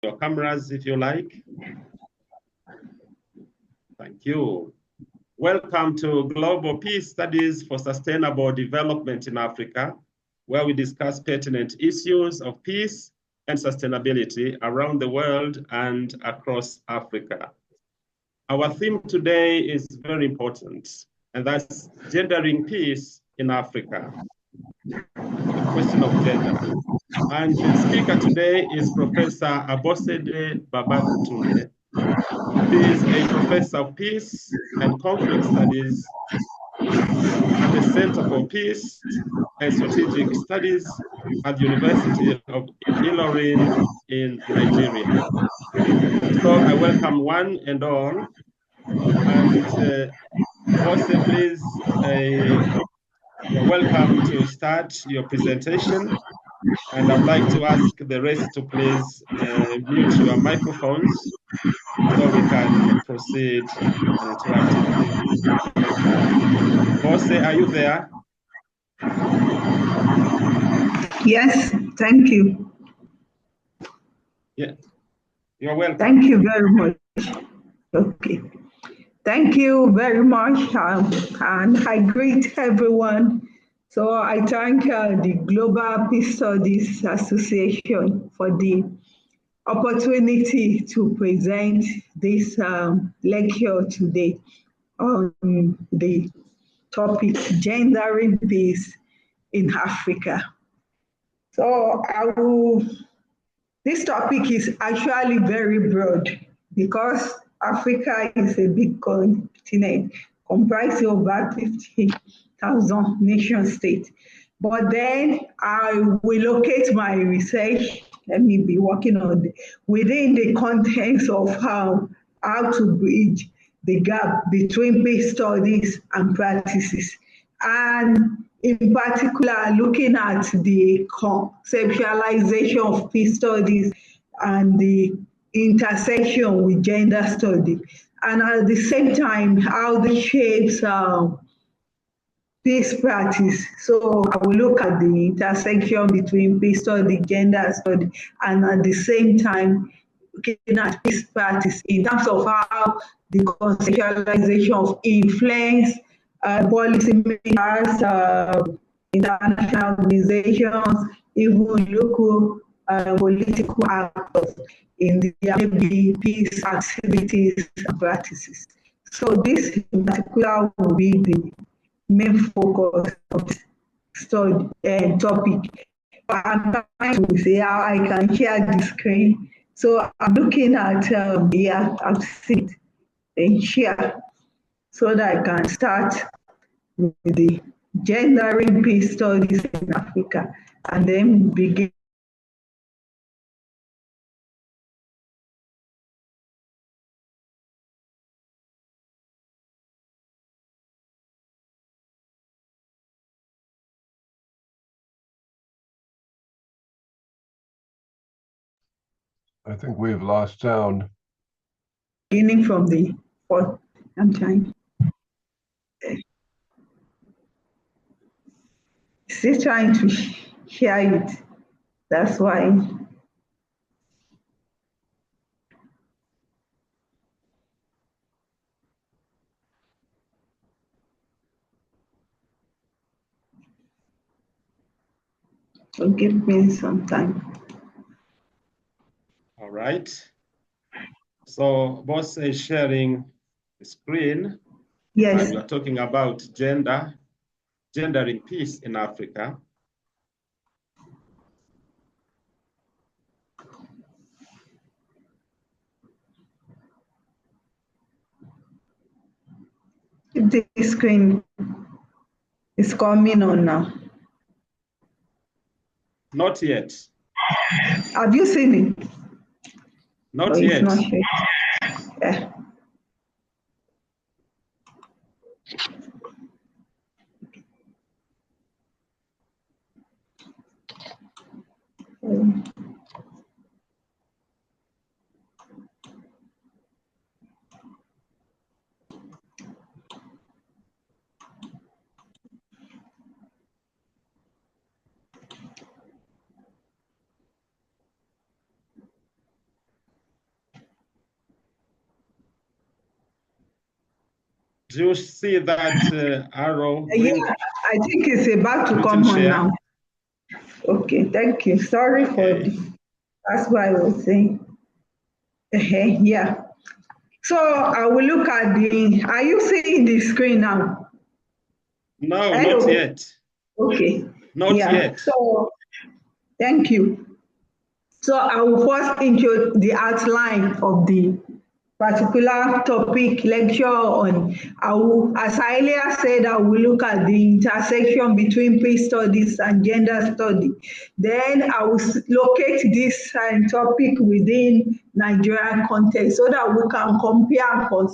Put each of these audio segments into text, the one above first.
your cameras if you like. Thank you. Welcome to Global Peace Studies for Sustainable Development in Africa, where we discuss pertinent issues of peace and sustainability around the world and across Africa. Our theme today is very important, and that's gendering peace in Africa, the question of gender. And the speaker today is Professor Abosede Babatunde. He is a professor of peace and conflict studies at the Center for Peace and Strategic Studies at the University of Ilorin in Nigeria. So I welcome one and all. And Bose, please, you're welcome to start your presentation. And I'd like to ask the rest to please mute your microphones so we can proceed uninterruptedly. Bose, are you there? Yes, thank you. Yeah, you're welcome. Thank you very much. Okay. Thank you very much, and I greet everyone. So I thank the Global Peace Studies Association for the opportunity to present this lecture today on the topic gendering peace in Africa. So this topic is actually very broad because Africa is a big continent comprising over 50,000 nation states. But then I will locate my research, let me be working on within the context of how to bridge the gap between peace studies and practices. And in particular, looking at the conceptualization of peace studies and the intersection with gender study, and at the same time, how this shapes peace practice. So I will look at the intersection between peace study, gender study, and at the same time, looking at peace practice in terms of how the conceptualization of influence policy makers, international organizations, even local political actors in their maybe peace activities and practices. So this in particular will be the main focus of the study topic. But I'm trying to see how I can share the screen. So I'm looking at here, I've seen it and share so that I can start with the gendering peace studies in Africa and then begin. I think we've lost sound. Beginning from the fourth, I'm trying. Still trying to share it. That's why. So give me some time. All right. So Bose is sharing the screen. Yes. And we're talking about gendering peace in Africa. The screen is coming on now. Not yet. Have you seen it? Not yet. It's not yet. Yeah. Do you see that arrow? Green, Yeah, I think it's about to you come can on share? now. Okay, thank you. Sorry for Okay. that's what I was saying. Yeah. So I will look at are you seeing the screen now? No, not Hello. yet. Okay. Not Yeah. yet. So thank you. So I will first intro the outline of the particular topic lecture on. As I earlier said, I will look at the intersection between peace studies and gender study. Then I will locate this topic within Nigerian context so that we can compare and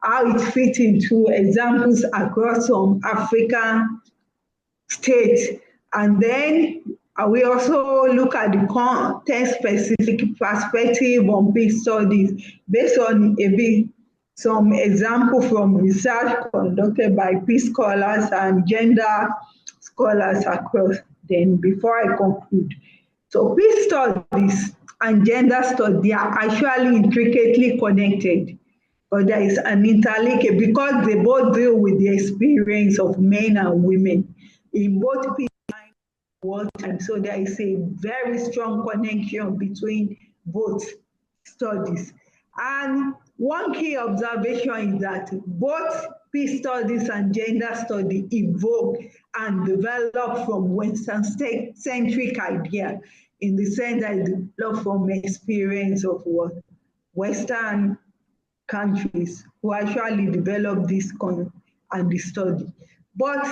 how it fits into examples across some African state. And then we also look at the context-specific perspective on peace studies based on some example from research conducted by peace scholars and gender scholars across. Then before I conclude, so peace studies and gender study are actually intricately connected, but there is an interlink because they both deal with the experience of men and women in both peace and wartime. So there is a very strong connection between both studies. And one key observation is that both peace studies and gender study evolve and develop from Western-centric idea in the sense that it developed from experience of what Western countries who actually developed this and the study. But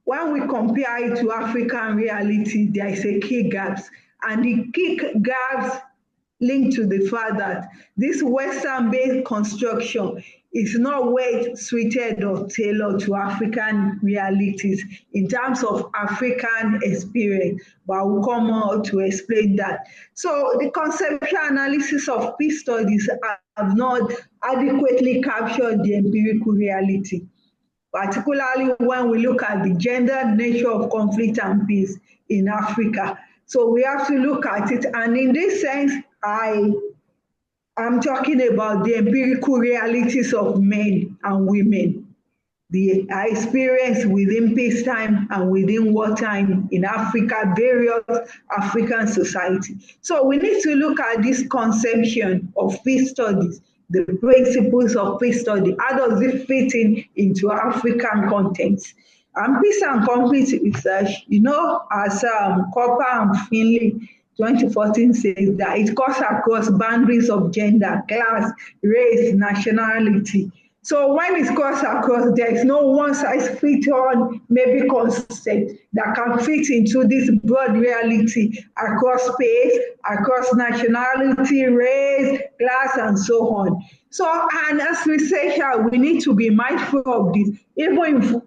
when we compare it to African reality, there is a key gaps. And the key gaps linked to the fact that this Western-based construction is not well suited or tailored to African realities in terms of African experience, but I will come on to explain that. So the conceptual analysis of peace studies have not adequately captured the empirical reality, particularly when we look at the gendered nature of conflict and peace in Africa. So we have to look at it, and in this sense, I'm talking about the empirical realities of men and women, the experience within peacetime and within wartime in Africa, various African societies. So we need to look at this conception of peace studies, the principles of peace study. How does it fit into African context? And peace and conflict research, as Copper and Finley 2014 says that it cuts across boundaries of gender, class, race, nationality. So when it cuts across, there is no one size fits all maybe concept that can fit into this broad reality across space, across nationality, race, class, and so on. So, and as researchers, we need to be mindful of this, even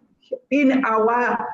in our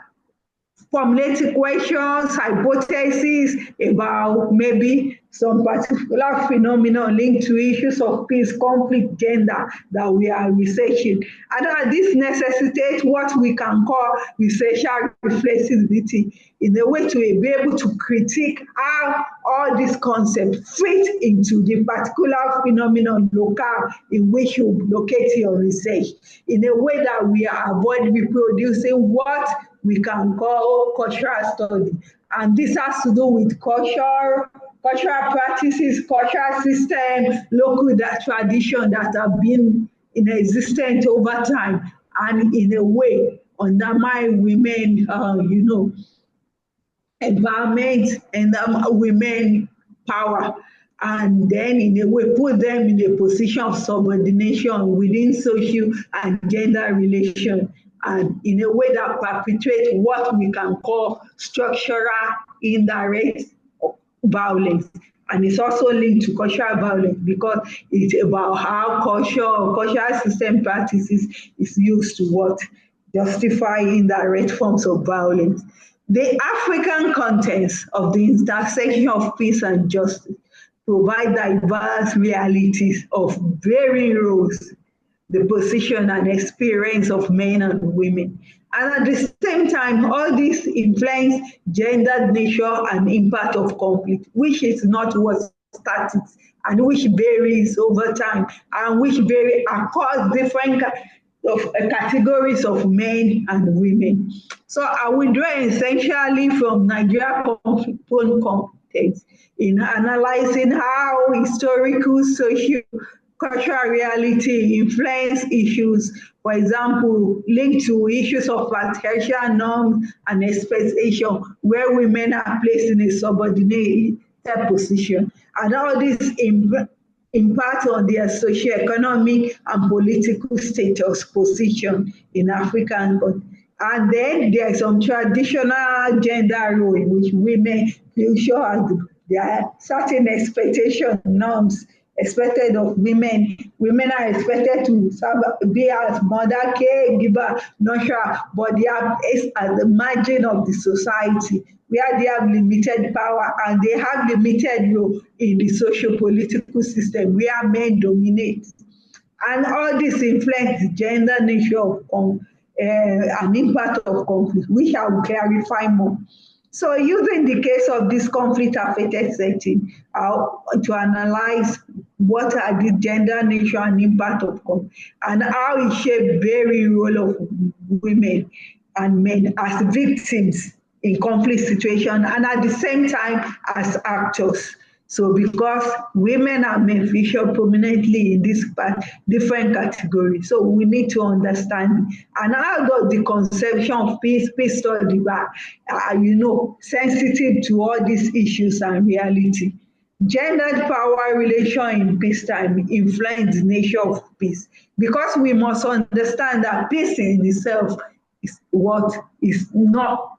formulating questions, hypotheses about maybe some particular phenomenon linked to issues of peace, conflict, gender that we are researching. And this necessitates what we can call researcher reflexivity in a way to be able to critique how all these concepts fit into the particular phenomenon locale in which you locate your research, in a way that we avoid reproducing what we can call cultural study. And this has to do with cultural practices, cultural system, local tradition that have been in existence over time and in a way undermine women, environment and women power, and then in a way put them in a position of subordination within social and gender relations, and in a way that perpetuates what we can call structural indirect violence. And it's also linked to cultural violence because it's about how cultural system practices is used to what justify indirect forms of violence. The African context of the intersection of peace and justice provide diverse realities of varying roles, the position and experience of men and women. And at the same time, all this influence gendered nature and impact of conflict, which is not what static and which varies over time and which vary across different categories of men and women. So I will draw essentially from Nigeria own context in analyzing how historical, social, cultural reality influence issues, for example, linked to issues of patriarchal norms and expectation, where women are placed in a subordinate position. And all this impact on their socio-economic and political status position in African countries. And then there is some traditional gender role in which women feel sure there are certain expectation norms expected of women. Women are expected to be as mother, caregiver, nurturer, but they are placed at the margin of the society where they have limited power and they have limited role in the socio-political system where men dominate. And all this influence the gender nature of an impact of conflict, which I will clarify more. So using the case of this conflict affected setting to analyze what are the gender nature and impact of conflict and how it shapes very role of women and men as victims in conflict situation and at the same time as actors. So because women and men feature prominently in this different categories, so we need to understand. And how does the conception of peace study sensitive to all these issues and reality? Gendered power relation in peacetime influence the nature of peace because we must understand that peace in itself is what is not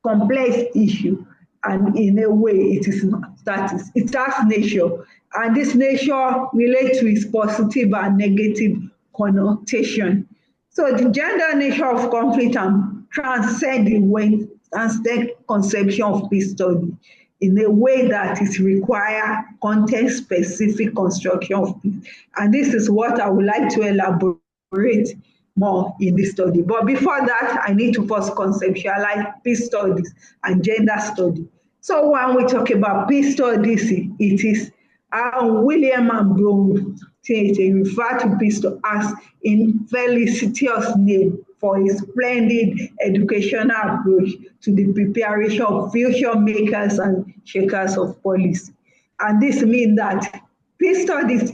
complex issue. And in a way, it is not status. It has nature. And this nature relates to its positive and negative connotation. So the gender nature of conflict and transcend conception of peace study in a way that it requires context-specific construction of peace. And this is what I would like to elaborate more in this study. But before that, I need to first conceptualize peace studies and gender study. So when we talk about peace studies, it is William and Bose refer to peace studies as in felicitous name for a splendid educational approach to the preparation of future makers and shakers of policy. And this means that peace studies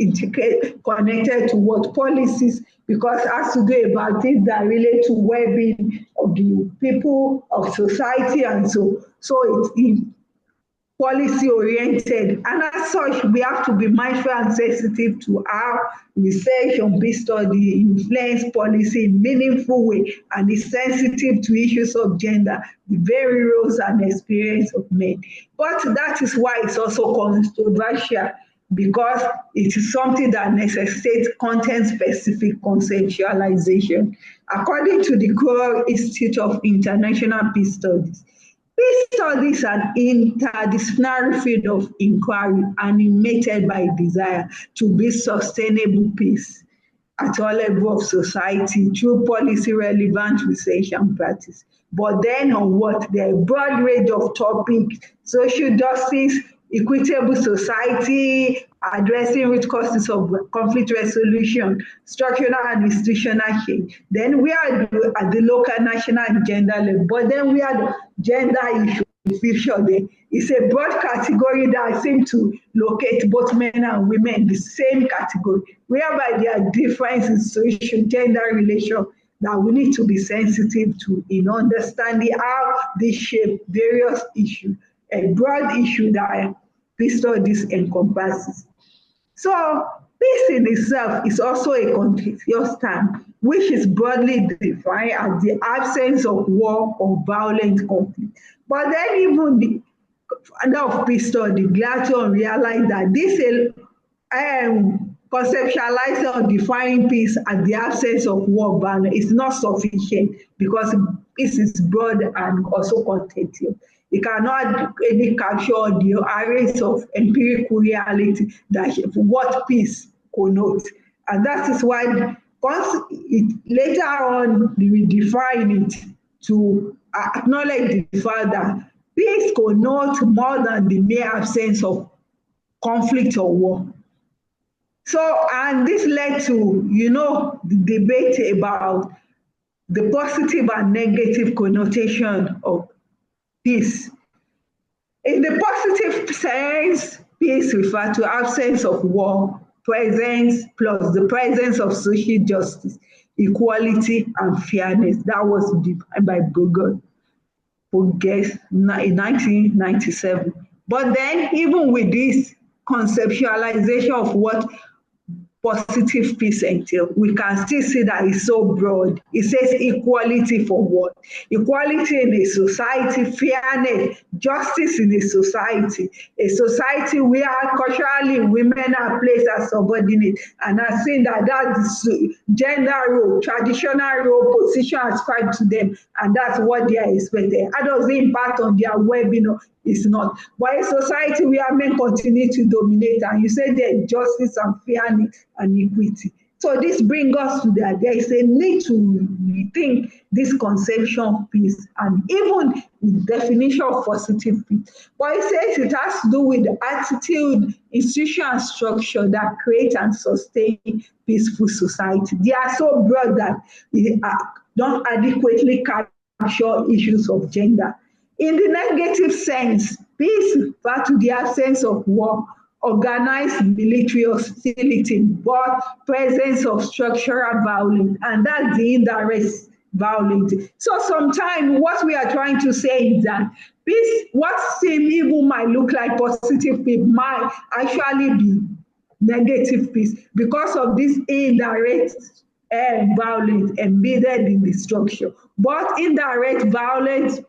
connected to what policies, because it has to do about things that relate to well-being of the people, of society, and so it's policy-oriented. And as such, we have to be mindful and sensitive to how research on peace study influence policy in a meaningful way and is sensitive to issues of gender, the very roles and experience of men. But that is why it's also controversial, because it is something that necessitates content-specific conceptualization. According to the Core Institute of International Peace Studies, peace studies are an interdisciplinary field of inquiry animated by desire to build sustainable peace at all levels of society through policy-relevant research and practice. But then on what? There are a broad range of topics: social justice, equitable society, addressing root causes of conflict resolution, structural and institutional change. Then we are at the local, national, and gender level. But then we are the gender issue feature there. It's a broad category that seems to locate both men and women in the same category, whereby there are differences in social gender relation that we need to be sensitive to in understanding how they shape various issues, a broad issue that peace studies encompasses. So peace in itself is also a contentious term, which is broadly defined as the absence of war or violent conflict. But then even the founder of peace study, Gladstone, realized that this conceptualizing or defining peace as the absence of war violence is not sufficient, because peace is broad and also contentious. It cannot really capture the arrays of empirical reality that what peace connotes. And that is why later on we define it to acknowledge the fact that peace connotes more than the mere absence of conflict or war. So, and this led to, the debate about the positive and negative connotation of peace. In the positive sense, peace refers to absence of war, presence plus the presence of social justice, equality, and fairness. That was defined by Bose in 1997. But then, even with this conceptualization of what positive peace entail, we can still see that it's so broad. It says equality for what? Equality in a society, fairness, justice in a society where culturally women are placed as subordinate and are seen that that's gender role, traditional role, position ascribed to them, and that's what they are expected. How does it impact on their well-being? It's not. But a society where men continue to dominate, and you say there's justice and fairness and equity. So this brings us to that there is a need to rethink this conception of peace and even the definition of positive peace. But it says it has to do with the attitude, institution, and structure that create and sustain peaceful society. They are so broad that they don't adequately capture issues of gender. In the negative sense, peace refers to the absence of war, organized military hostility, but presence of structural violence, and that's the indirect violence. So sometimes what we are trying to say is that peace, what seems even might look like positive peace, might actually be negative peace because of this indirect violence embedded in the structure. But indirect violence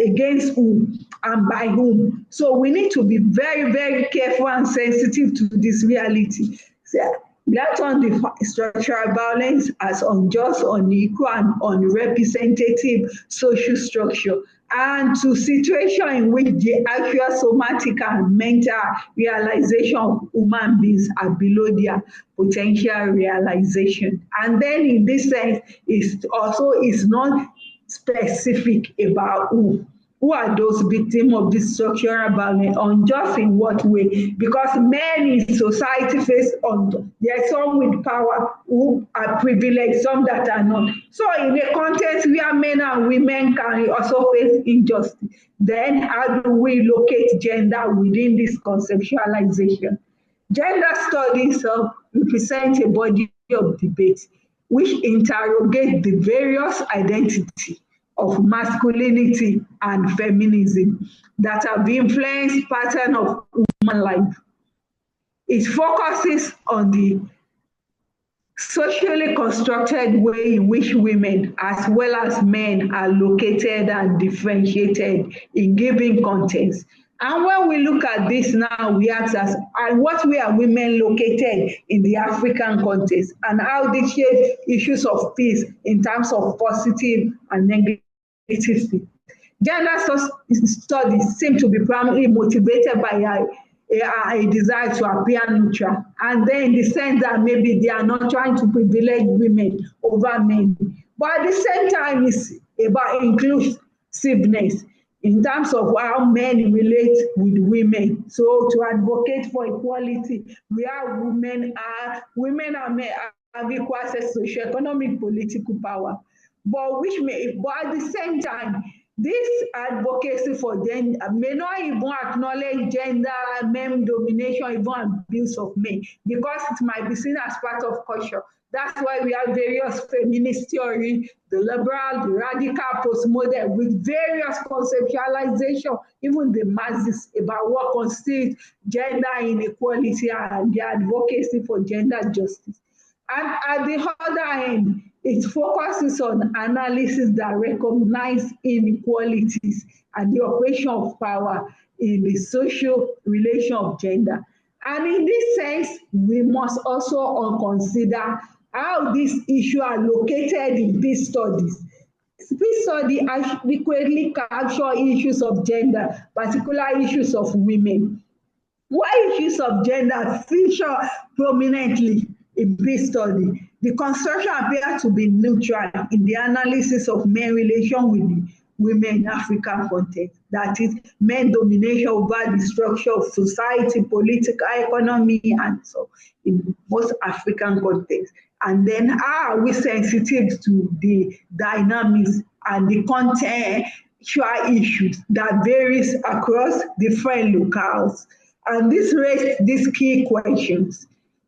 against whom and by whom. So we need to be very, very careful and sensitive to this reality. So, let's on the structural violence as unjust, unequal, and unrepresentative social structure, and to situation in which the actual somatic and mental realization of human beings are below their potential realization. And then in this sense, it's also is not specific about who. Who are those victims of this structural violence? Unjust in what way? Because men in society face there are some with power who are privileged, some that are not. So in a context where men and women can also face injustice, then how do we locate gender within this conceptualization? Gender studies represent a body of debate which interrogate the various identities of masculinity and feminism that have influenced pattern of human life. It focuses on the socially constructed way in which women as well as men are located and differentiated in given contexts. And when we look at this now, we ask us, what way are women located in the African context, and how they shape issues of peace in terms of positive and negative peace. Gender studies seem to be primarily motivated by a desire to appear neutral, and then in the sense that maybe they are not trying to privilege women over men. But at the same time, it's about inclusiveness in terms of how men relate with women. So to advocate for equality, where women and men have equal access to socioeconomic political power. But at the same time, this advocacy for gender may not even acknowledge gender, men domination, even abuse of men, because it might be seen as part of culture. That's why we have various feminist theory, the liberal, the radical, postmodern, with various conceptualization, even the masses, about what constitutes gender inequality and the advocacy for gender justice. And at the other end, it focuses on analysis that recognize inequalities and the operation of power in the social relation of gender. And in this sense, we must also consider how these issues are located in peace studies. Peace studies adequately capture issues of gender, particular issues of women. Why issues of gender feature prominently in peace study? The construction appears to be neutral in the analysis of men relation with women in African context. That is, men domination over the structure of society, political, economy, and so in most African contexts. And then how are we sensitive to the dynamics and the contextual issues that varies across different locales? And this raised these key questions.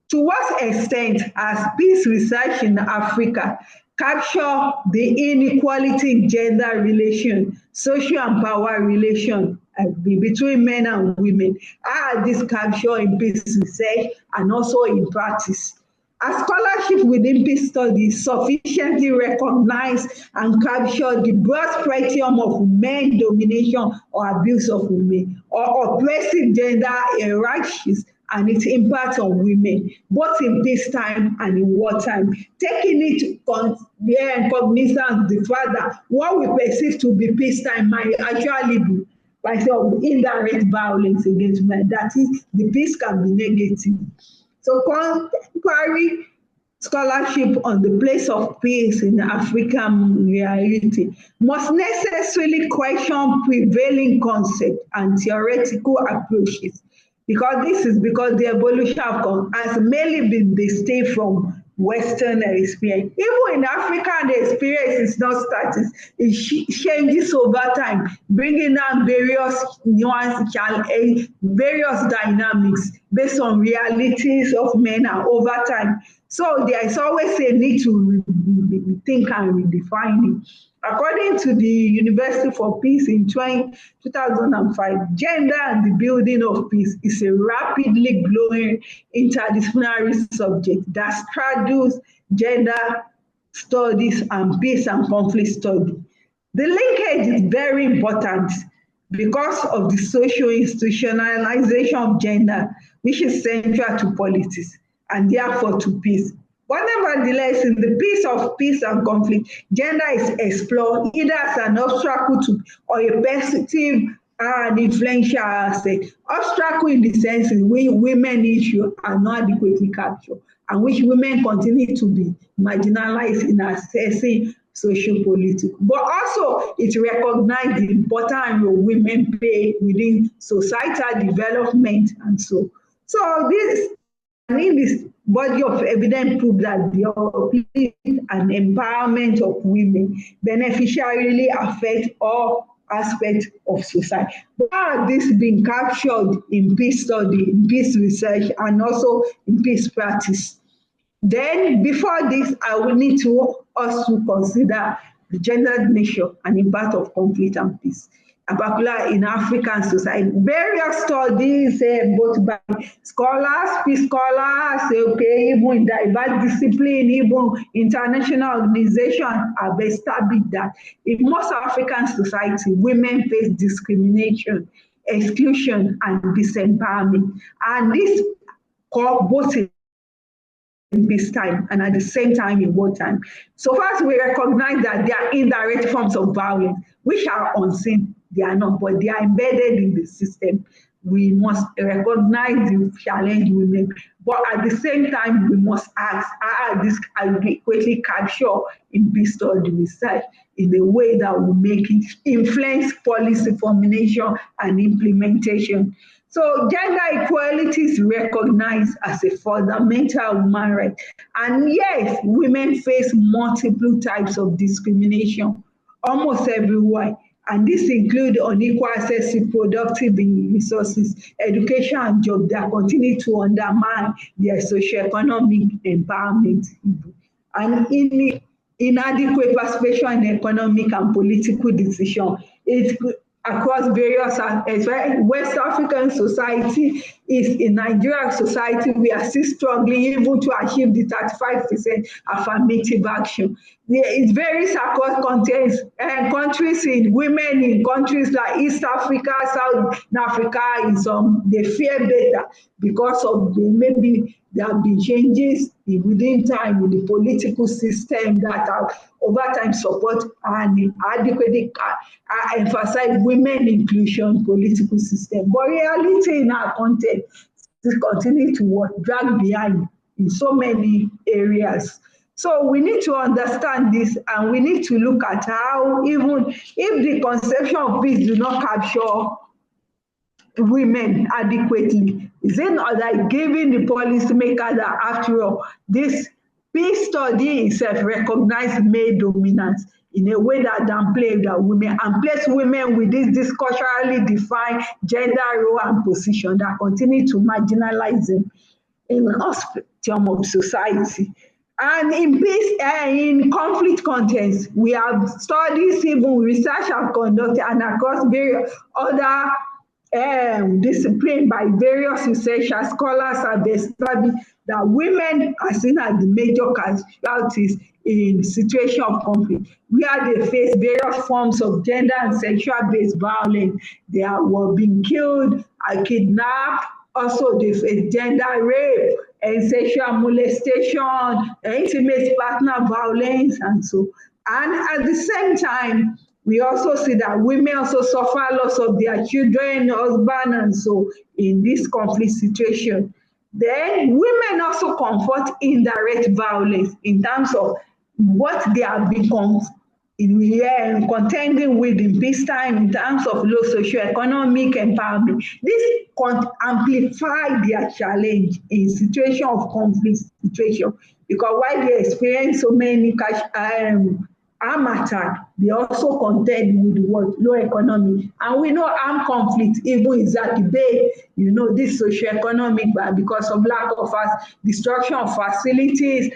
To what extent has peace research in Africa captured the inequality in gender relation, social and power relation between men and women? How are these captured in peace research and also in practice? As scholarship within peace studies sufficiently recognize and capture the broad spectrum of men domination or abuse of women, or oppressive gender hierarchies and its impact on women, both in peacetime and in wartime, taking it cognizance the fact that what we perceive to be peacetime might actually be by some indirect violence against women. That is, the peace can be negative. So contemporary scholarship on the place of peace in African reality must necessarily question prevailing concepts and theoretical approaches, because this is because the evolution has mainly been distinct from Western experience. Even in Africa, the experience is not static. It changes over time, bringing down various nuances, various dynamics based on realities of men and over time. So there is always a need to think and redefine it. According to the University for Peace in 2005, gender and the building of peace is a rapidly growing interdisciplinary subject that straddles gender studies and peace and conflict study. The linkage is very important because of the social institutionalization of gender, which is central to politics and therefore to peace. But nevertheless, in the piece of peace and conflict, gender is explored either as an obstacle to or a positive and influential aspect. Obstacle in the sense in which women issues are not adequately captured and which women continue to be marginalized in accessing social political. But also it recognizes the important role women play within societal development and so. So this, I mean, this body of evidence proves that the uplift and empowerment of women beneficially affect all aspects of society. But how has this been captured in peace study, in peace research, and also in peace practice? Then, before this, I will need us to consider the gender nature and impact of conflict and peace, in particular in African society. Various studies, both by scholars, peace scholars, okay, even in diverse discipline, even international organizations have established that in most African society, women face discrimination, exclusion, and disempowerment. And this both in peacetime and at the same time in wartime. So far as we recognize that there are indirect forms of violence, which are unseen, they are not, but they are embedded in the system. We must recognize the challenge women, but at the same time, we must ask, are this adequately captured in peace study research in a way that will make it influence policy formulation and implementation. So gender equality is recognized as a fundamental human right. And yes, women face multiple types of discrimination almost everywhere. And this includes unequal access to productive resources, education, and jobs that continue to undermine their socioeconomic empowerment. And inadequate participation in economic and political decisions. Across various West African society is in Nigerian society, we are still struggling even to achieve the 35% affirmative action. It varies across countries in women in countries like East Africa, South Africa, in some they fare better because of maybe there have been changes within time in the political system that have over time support and adequately emphasize women inclusion political system. But reality in our context is continue to drag behind in so many areas. So we need to understand this, and we need to look at how, even if the conception of peace do not capture women adequately, is it not like giving the policymaker that after all, this peace study itself recognize male dominance in a way that downplay the women and place women with this culturally defined gender role and position that continue to marginalize them in all spectrum of society. And in peace, in conflict context, we have studies, even research have conducted, and across various other discipline by various researchers, scholars have established that women are seen as the major casualties in situation of conflict, where they face various forms of gender and sexual-based violence. They are being killed, are kidnapped, also they face gender rape and sexual molestation, intimate partner violence, and so. And at the same time, we also see that women also suffer loss of their children, husband, and so in this conflict situation. Then women also confront indirect violence in terms of what they have become in contending with in peacetime in terms of low socioeconomic empowerment. This amplify their challenge in situation of conflict situation, because while they experience so many armed attack, they also contend with what low economy. And we know armed conflict even exacerbate, this socioeconomic, because of lack of destruction of facilities,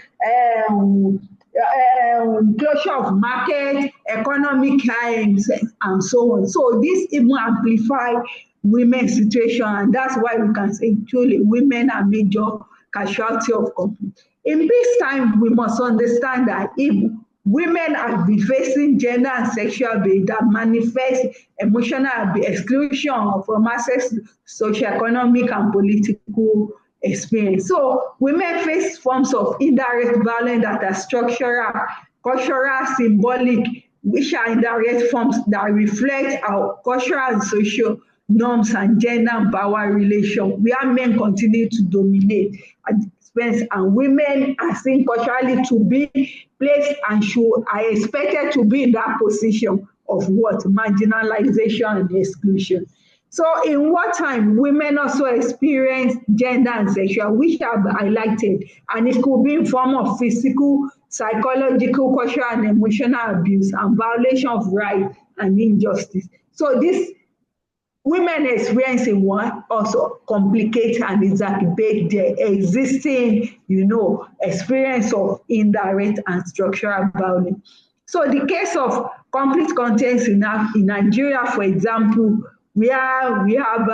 closure of market, economic crimes, and so on. So this even amplify women's situation, and that's why we can say truly women are major casualty of conflict. In peacetime, we must understand that if women have been facing gender and sexual abuse that manifest emotional exclusion from access to socioeconomic and political experience. So women face forms of indirect violence that are structural, cultural, symbolic, which are indirect forms that reflect our cultural and social norms and gender and power relations, where men continue to dominate at the expense, and women are seen culturally to be placed and are expected to be in that position of what? Marginalization and exclusion. So in wartime, women also experience gender and sexual, which I've highlighted, and it could be in form of physical, psychological, cultural, and emotional abuse and violation of rights and injustice. So this women experiencing one also complicate and exacerbate their existing, experience of indirect and structural violence. So the case of conflict context in Nigeria, for example, where we have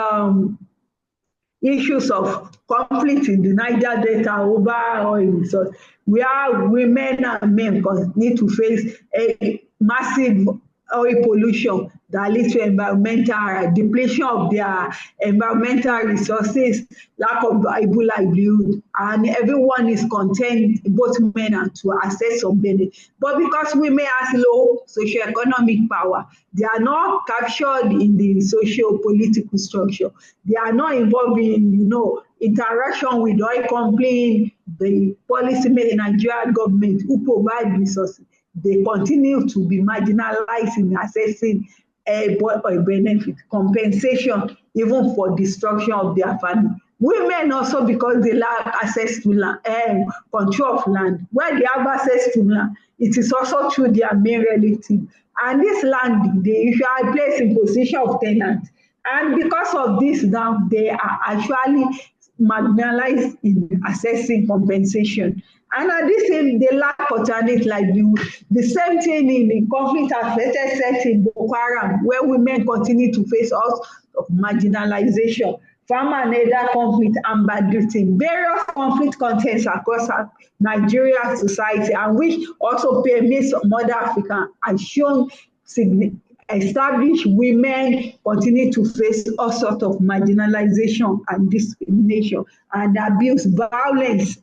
issues of conflict in the Niger Delta over oil resource, where women and men need to face a massive oil pollution that leads to environmental depletion of their environmental resources, lack of viable livelihood, and everyone is content, both men and to access some benefit. But because women have low socioeconomic power, they are not captured in the socio-political structure. They are not involved in, interaction with oil company, the policymaker, Nigerian government who provide resources. They continue to be marginalized in accessing benefit, compensation, even for destruction of their family. Women also, because they lack access to land, control of land. When they have access to land, it is also through their male relative. And this land, they usually place in position of tenant. And because of this now, they are actually marginalized in assessing compensation. And at this time, they lack alternate livelihood. The same thing in the conflict affected setting, Boko Haram, where women continue to face all of marginalization, farmer and other conflict and banditry, various conflict contexts across Nigeria society, and which also permeates some other Africa, and shown established women continue to face all sorts of marginalization and discrimination and abuse, violence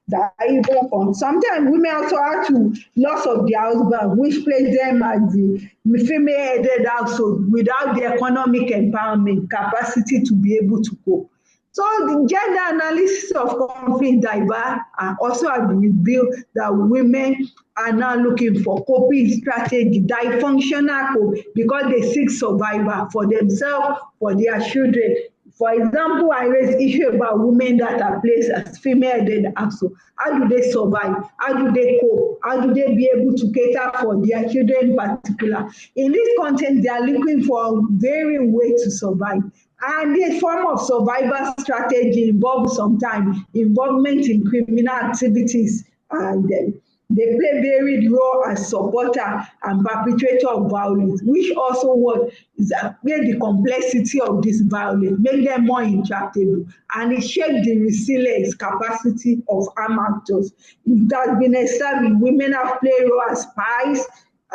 that even on. Sometimes women also have to loss of their husband, which places them as the female-headed household without the economic empowerment capacity to be able to cope. So the gender analysis of conflict diverse and also have revealed that women are now looking for coping strategy, dysfunctional because they seek survival for themselves, for their children. For example, I raised issue about women that are placed as female dead axle. How do they survive? How do they cope? How do they be able to cater for their children in particular? In this context, they are looking for varying ways to survive. And the form of survival strategy involves sometimes involvement in criminal activities, and they play varied role as supporter and perpetrator of violence, which also what is make the complexity of this violence, make them more intractable, and it shapes the resilience capacity of armed actors. It has been established women have played role as spies,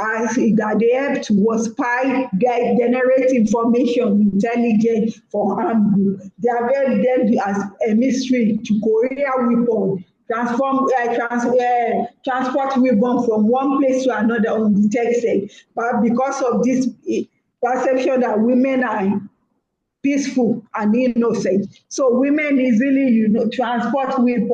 as that they help to spy, generate information, intelligence for armed group. They have helped them as a mystery to courier weapons, transport weapons from one place to another undetected. But because of this perception that women are peaceful and innocent, so women easily, transport weapons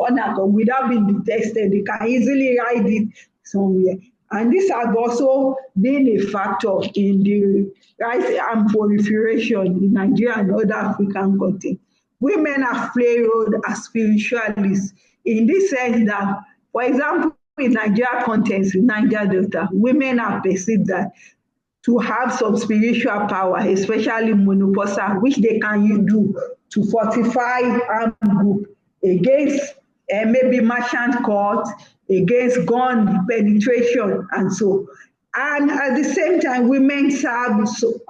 without being detected. They can easily ride it somewhere. And this has also been a factor in the rise and proliferation in Nigeria and other African countries. Women have played role as spiritualists in this sense that, for example, in Nigeria context, in Niger Delta, women are perceived that to have some spiritual power, especially menopausal, which they can do to fortify armed group against maybe merchant court, against gun penetration, and so. And at the same time, women serve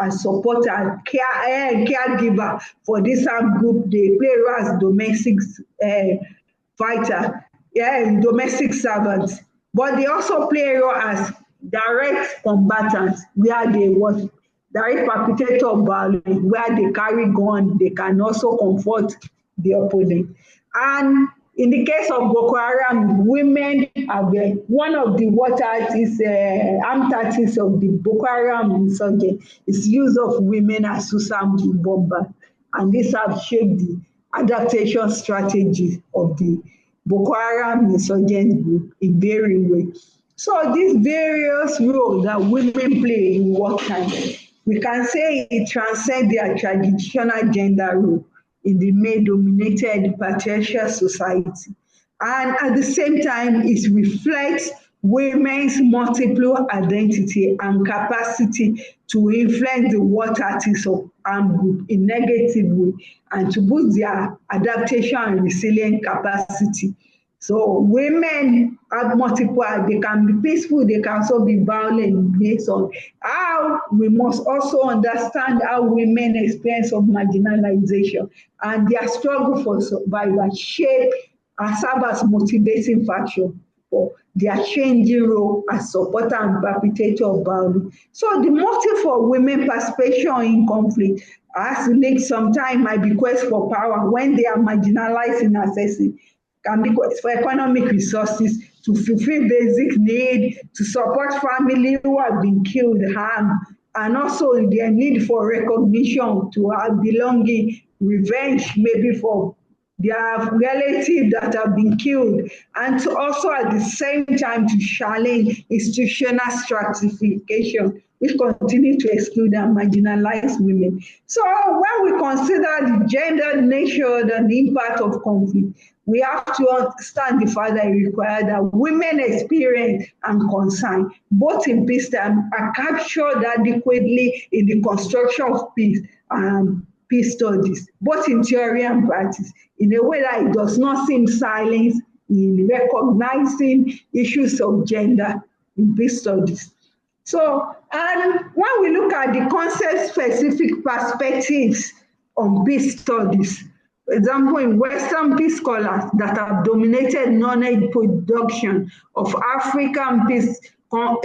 as supporter, caregiver for this armed group. They play role as domestic fighter, domestic servants, but they also play a role as direct combatants, where they was direct perpetrator of violence, where they carry gun, they can also comfort the opponent. And in the case of Boko Haram, women have been one of the armed tactics of the Boko Haram insurgent is use of women as suicide bombers, and this have shaped the adaptation strategies of the Boko Haram insurgent group in varying ways. So these various roles that women play in wartime, we can say it transcends their traditional gender role in the male-dominated patriarchal society. And at the same time, it reflects women's multiple identity and capacity to influence the war tactics of armed group in negative way and to boost their adaptation and resilient capacity. So women have multiple, they can be peaceful, they can also be violent based on how we must also understand how women experience of marginalization and their struggle for survival shape and serve as motivating factor for their changing role as supporter and perpetrator of violence. So the motive for women participation in conflict has linked sometimes might be quest for power when they are marginalized in accessing, can be for economic resources, to fulfill basic need, to support family who have been killed, harmed, and also their need for recognition, to have belonging, revenge, maybe for their relatives that have been killed, and to also at the same time to challenge institutional stratification, which continue to exclude and marginalize women. So when we consider the gender nature and the impact of conflict, we have to understand the fact that it requires that women experience and concern, both in peacetime, are captured adequately in the construction of peace and peace studies, both in theory and practice, in a way that it does not seem silent in recognizing issues of gender in peace studies. So, and when we look at the concept-specific perspectives on peace studies, for example, in Western peace scholars that have dominated knowledge production of African peace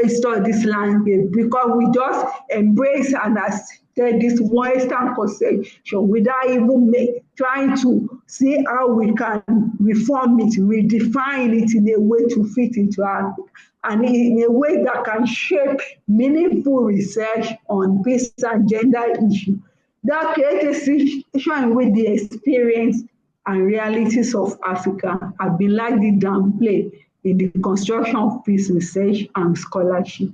studies landscape, because we just embrace and accept this Western conception without even trying to see how we can reform it, redefine it in a way to fit into Africa, and in a way that can shape meaningful research on peace and gender issues that create a situation in which the experience and realities of Africa have been largely downplayed in the construction of peace research and scholarship.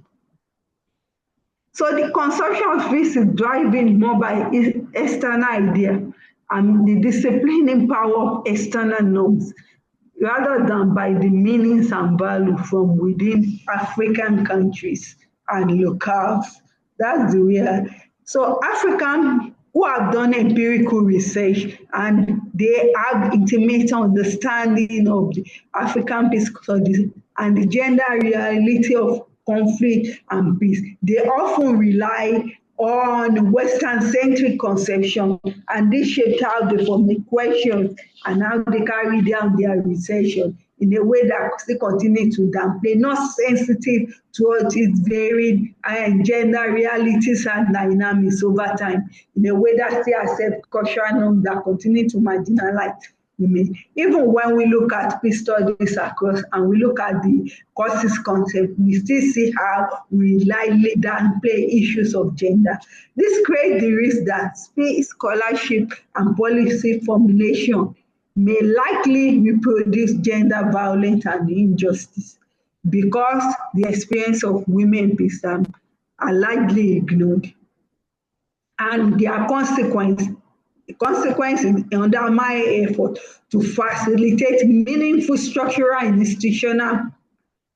So the construction of peace is driven more by external idea and the disciplining power of external norms, rather than by the meanings and value from within African countries and locales. That's the real. So African who have done empirical research and they have intimate understanding of the African peace studies and the gender reality of conflict and peace, they often rely on Western-centric conception, and this shaped how they formulate questions and how they carry down their research in a way that still continue to downplay, not sensitive towards its varied gender realities and dynamics over time, in a way that still accept cultural norms that continue to marginalize women. Even when we look at peace studies across and we look at the courses concept, we still see how we lightly downplay issues of gender. This creates the risk that peace scholarship and policy formulation may likely reproduce gender violence and injustice because the experience of women in peacetime are largely ignored. And their consequences undermine effort to facilitate meaningful structural and institutional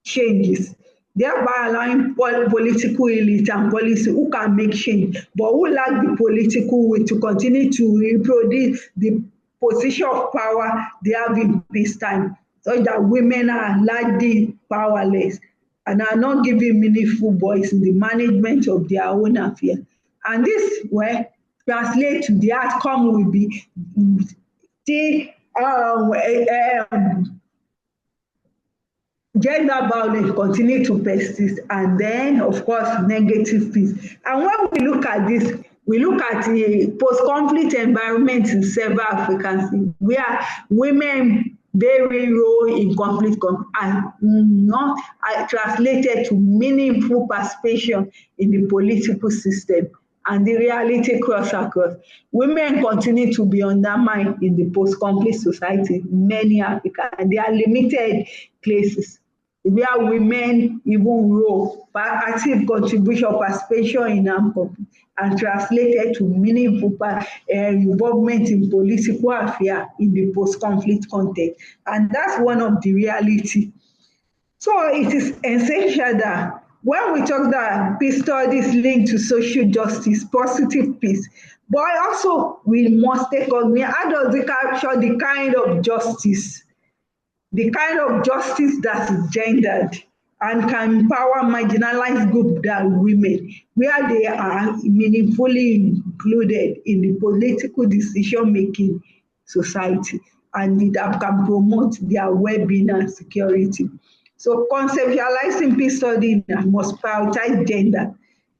changes, thereby allowing political elite and policy who can make change, but who lack the political will to continue to reproduce the position of power they have in peacetime, such that women are largely powerless and are not given meaningful voice in the management of their own affairs. And this will translate to the outcome will be the gender violence continue to persist, and then of course negative peace. And when we look at this, we look at the post-conflict environment in several African states where women very role in conflict and not translated to meaningful participation in the political system. And the reality across. Women continue to be undermined in the post-conflict society in many Africa, and there are limited places where women even role active contribution participation in armed conflict and translated to meaningful involvement in political affairs in the post-conflict context. And that's one of the reality. So it is essential that when we talk that peace studies linked to social justice, positive peace, but also we must take on how does it capture the kind of justice that is gendered and can empower marginalized groups that women, where they are meaningfully included in the political decision-making society, and that can promote their well-being and security. So conceptualizing peace study must prioritize gender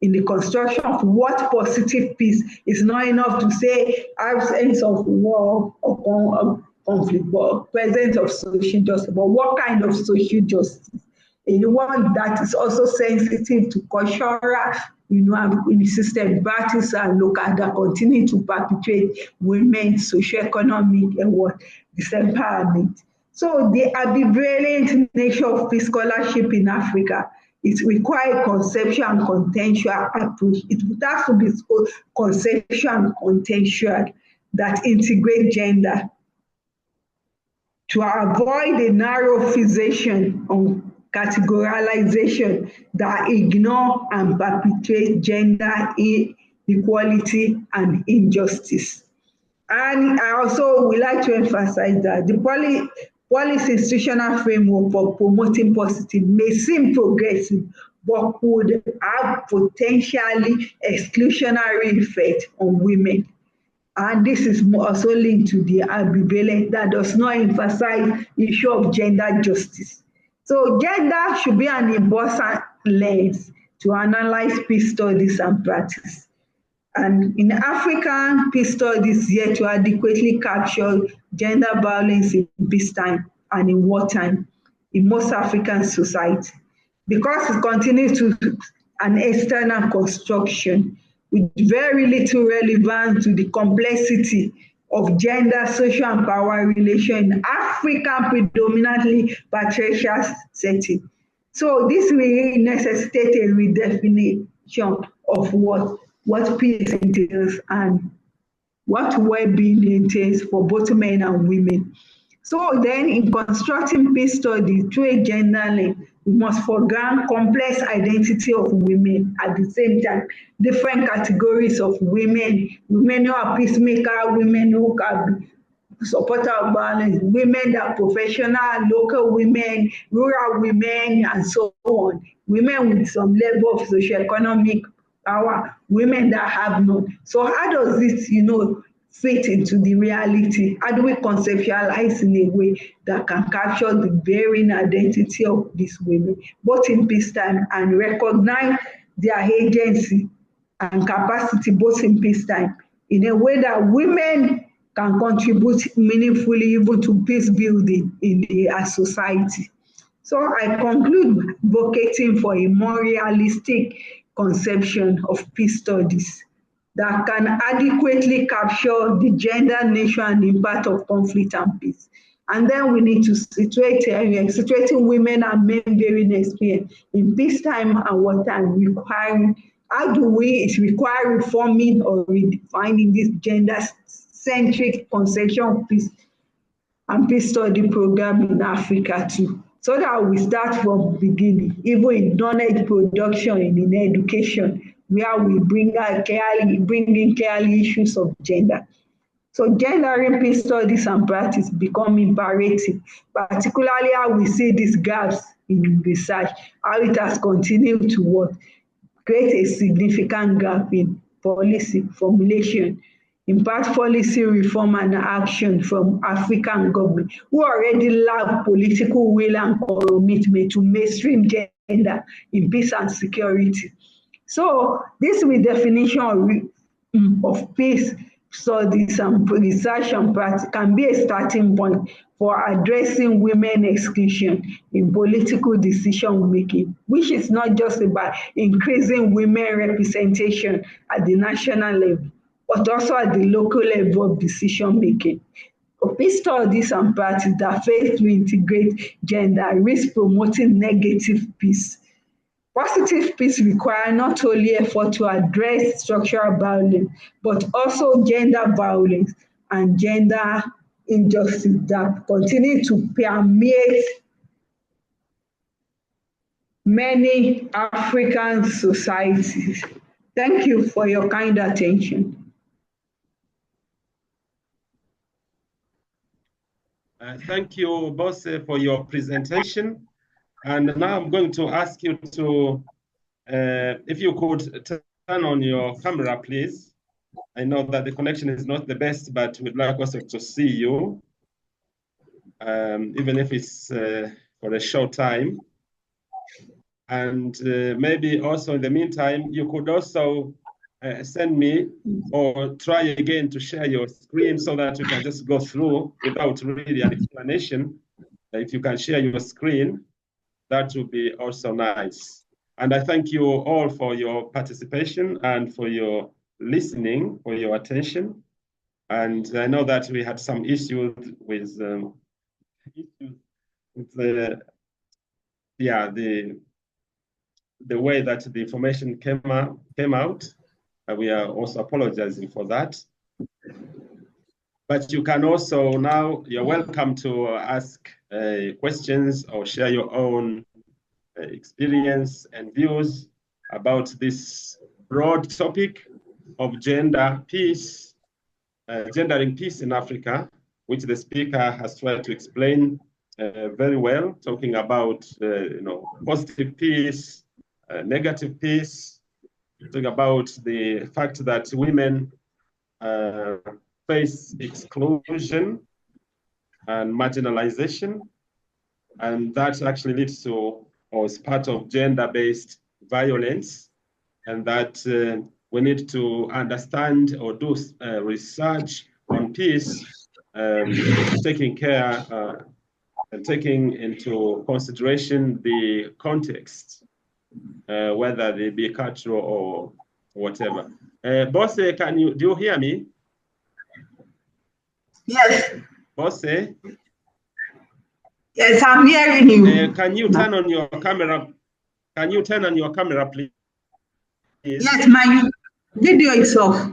in the construction of what positive peace is not enough to say absence of war or conflict, but presence of social justice. But what kind of social justice? And one that is also sensitive to cultural, in the system, practice and local that continue to perpetuate women's socioeconomic and disempowerment. So the ambivalent nature of peace scholarship in Africa, it requires conceptual and contextual approach. It has to be conceptual and contextual that integrate gender to avoid a narrow fixation on categorization that ignore and perpetuate gender inequality and injustice. And I also would like to emphasize that the policy institutional framework for promoting positive may seem progressive, but could have potentially exclusionary effect on women. And this is also linked to the ambivalence that does not emphasize the issue of gender justice. So gender should be an important lens to analyze peace studies and practice. And in African peace studies yet to adequately capture gender violence in peacetime and in wartime in most African societies, because it continues to an external construction with very little relevance to the complexity of gender, social, and power relation in African predominantly patriarchal setting. So this will necessitate a redefinition of what peace entails and what well-being entails for both men and women. So then in constructing peace study through a gender lens, we must foreground complex identity of women at the same time, different categories of women, women who are peacemaker, women who can be supporter of violence, women that are professional, local women, rural women, and so on. Women with some level of socioeconomic power, women that have none. So how does this, fit into the reality? How do we conceptualize in a way that can capture the varying identity of these women, both in peacetime, and recognize their agency and capacity both in peacetime, in a way that women can contribute meaningfully even to peace building in a society? So I conclude by advocating for a more realistic conception of peace studies that can adequately capture the gender, nature, and impact of conflict and peace. And then we need to situating women and men varying experience in peacetime and wartime, requiring it require reforming or redefining this gender-centric conception of peace and peace study program in Africa too, so that we start from the beginning, even in knowledge production and in education, where we bring in clearly issues of gender. So gendering peace studies and practice become imperative, particularly how we see these gaps in research, how it has continued to work, create a significant gap in policy formulation, impact policy reform and action from African government who already lack political will and commitment to mainstream gender in peace and security. So this redefinition of peace studies and research and practice can be a starting point for addressing women exclusion in political decision making, which is not just about increasing women representation at the national level, but also at the local level of decision making. Peace studies and practice that fail to integrate gender risk promoting negative peace. Positive peace requires not only effort to address structural violence, but also gender violence and gender injustice that continue to permeate many African societies. Thank you for your kind attention. Thank you, Bose, for your presentation. And now I'm going to ask you to, if you could turn on your camera, please. I know that the connection is not the best, but we'd like also to see you, even if it's for a short time. And maybe also in the meantime, you could also send me or try again to share your screen so that you can just go through without really an explanation. If you can share your screen, that would be also nice. And I thank you all for your participation and for your listening, for your attention. And I know that we had some issues with the way that the information came out. We are also apologizing for that. But you can also now, you're welcome to ask questions or share your own experience and views about this broad topic of gender peace, gendering peace in Africa, which the speaker has tried to explain very well, talking about positive peace, negative peace, talking about the fact that women face exclusion and marginalization, and that actually leads to or is part of gender-based violence, and that we need to understand or do research on peace, taking care and taking into consideration the context, whether they be cultural or whatever. Bose, do you hear me? Yes. Bose? Yes, I'm hearing you. Can you turn on your camera? Can you turn on your camera, please? Yes, my video is off.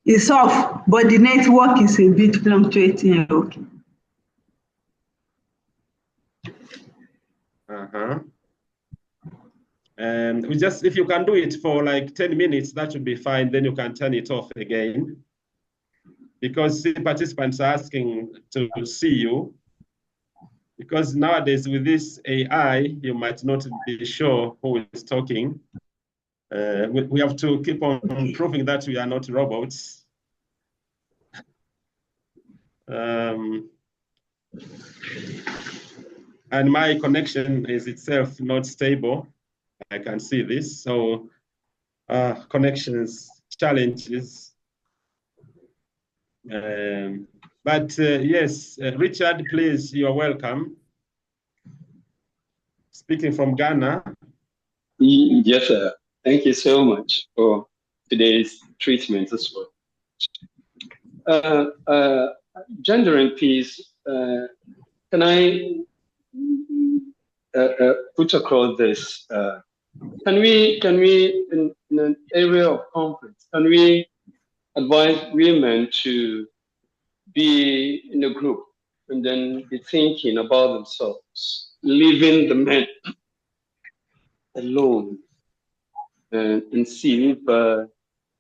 It's off, but the network is a bit fluctuating. Okay. And we just, if you can do it for like 10 minutes, that should be fine. Then you can turn it off again. Because participants are asking to see you. Because nowadays with this AI, you might not be sure who is talking. We have to keep on proving that we are not robots. And my connection is itself not stable. I can see this. So connections challenges. But yes, Richard, please, you're welcome. Speaking from Ghana. Yes, sir. Thank you so much for today's treatment as well. Gender and peace, can I put across this? Can we, in an area of conflict, can we advise women to be in a group and then be thinking about themselves, leaving the men alone, and see if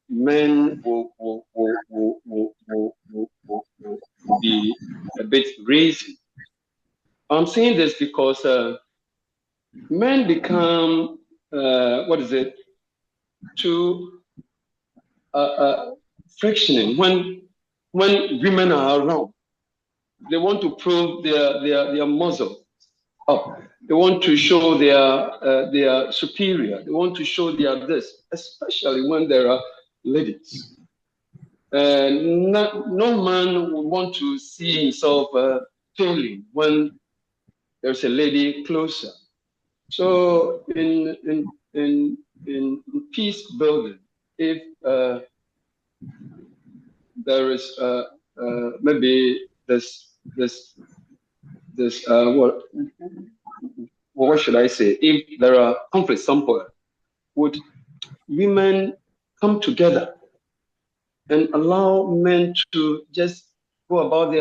men will be a bit raising? I'm saying this because men become, too frictioning when women are around. They want to prove their muscle up. They want to show they are superior. They want to show they are this, especially when there are ladies. No man would want to see himself failing when there's a lady closer. So in peace building, if there is maybe this what should I say? If there are conflicts somewhere, would women come together and allow men to just go about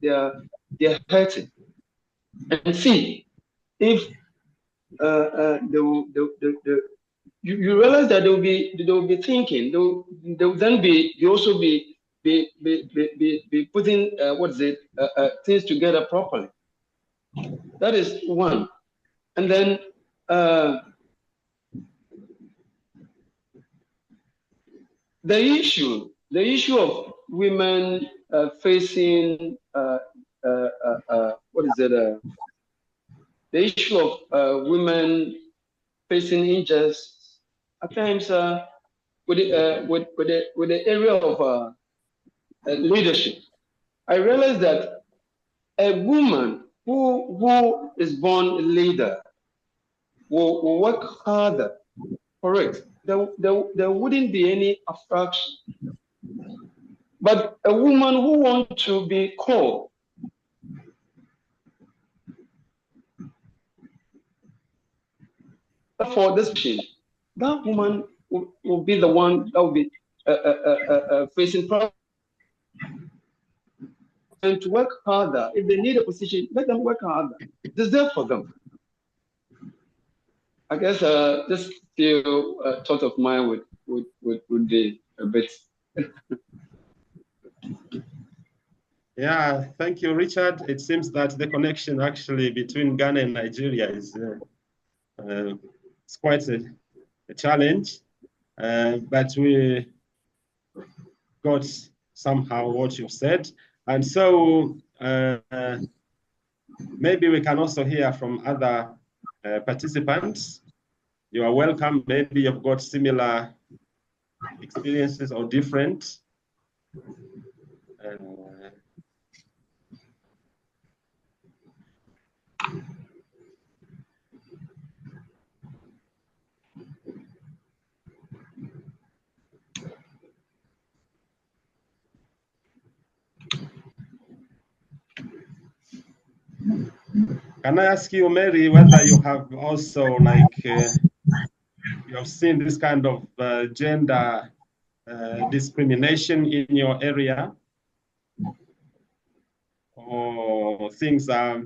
their hurting and see if you realize that they will be thinking, they will then be also be putting things together properly. That is one. And then the issue of women facing the issue of women facing injustice at times with the area of leadership. I realized that a woman who is born a leader will work harder for it. There wouldn't be any abstraction. But a woman who wants to be called for this position, that woman will be the one that will be facing problems. And to work harder. If they need a position, let them work harder. It's there for them. I guess this few thought of mine would be a bit. Yeah, thank you, Richard. It seems that the connection actually between Ghana and Nigeria is it's quite a challenge, but we got somehow what you've said. And so maybe we can also hear from other participants. You are welcome. Maybe you've got similar experiences or different. Can I ask you, Mary, whether you have also like you have seen this kind of gender discrimination in your area, or things are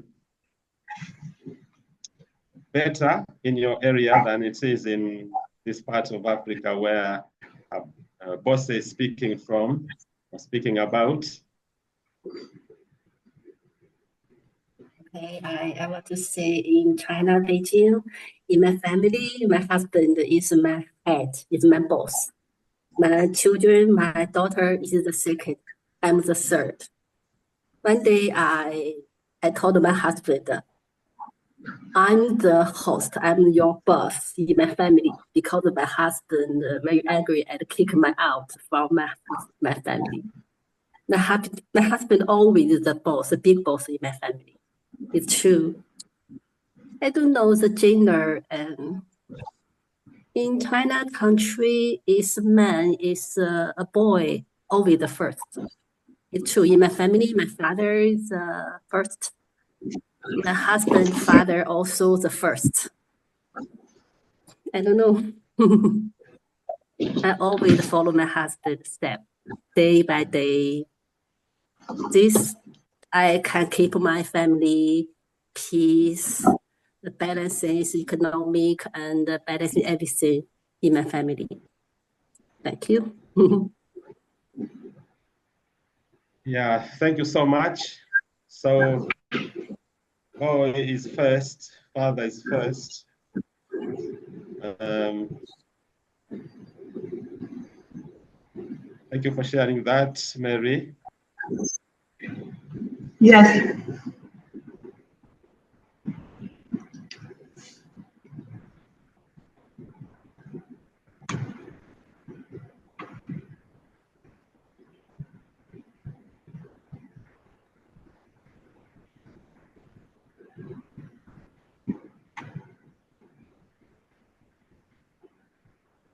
better in your area than it is in this part of Africa where Bose is speaking from, or speaking about? Okay, I want to say in China, Beijing, in my family, my husband is my head, is my boss. My children, my daughter is the second. I'm the third. One day I told my husband, I'm the host, I'm your boss in my family, because my husband very angry and kicked me out from my family. My husband always the boss, the big boss in my family. It's true. I don't know the gender. In China country, is a man, is a boy, always the first. It's true. In my family, my father is first. My husband, father also the first. I don't know. I always follow my husband's step, day by day. This I can keep my family peace, the balances economic and balancing everything in my family. Thank you. Yeah, thank you so much. So, boy is first, father is first. Thank you for sharing that, Mary. Yes.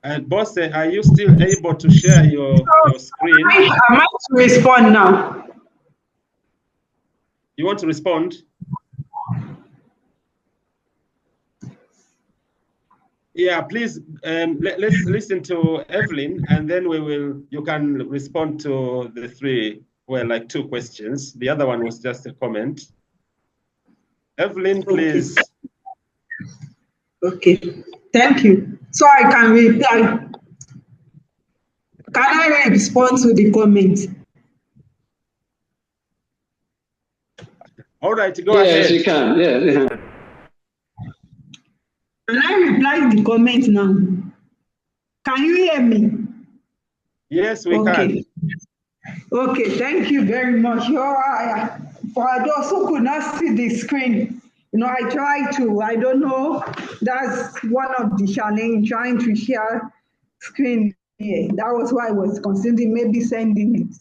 And Bose, are you still able to share your screen? I might respond now. You want to respond? Yeah, please, let's listen to Evelyn, and then you can respond to the three, well, like 2 questions. The other one was just a comment. Evelyn, please. Okay, thank you. So I can reply. Can I respond to the comment? All right, go ahead. Yes, you can. Yeah. Can I reply the comment now? Can you hear me? Yes, we can. Okay, thank you very much. For those who could not see the screen, I try to, I don't know, that's one of the challenge, trying to share screen here. That was why I was considering maybe sending it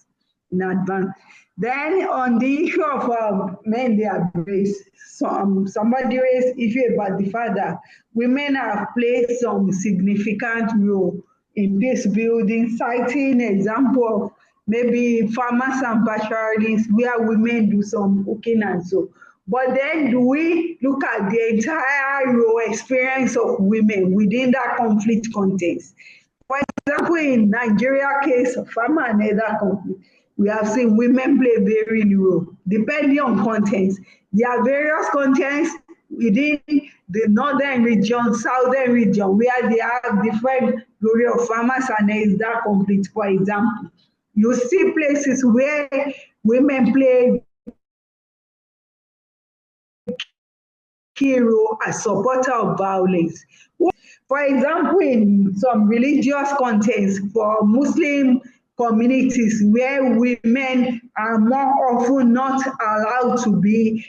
in advance. Then on the issue of men, they are raised. Somebody raised issue about the fact that women have played some significant role in this building, citing example of maybe farmers and pastoralists where women do some cooking and so. But then do we look at the entire role experience of women within that conflict context? For example, in Nigeria case of farmer and other conflict, we have seen women play very little role, depending on contents. There are various contents within the northern region, southern region, where they have different role of farmers and that conflict. For example, you see places where women play key role as supporter of violence. For example, in some religious contexts for Muslim communities where women are more often not allowed to play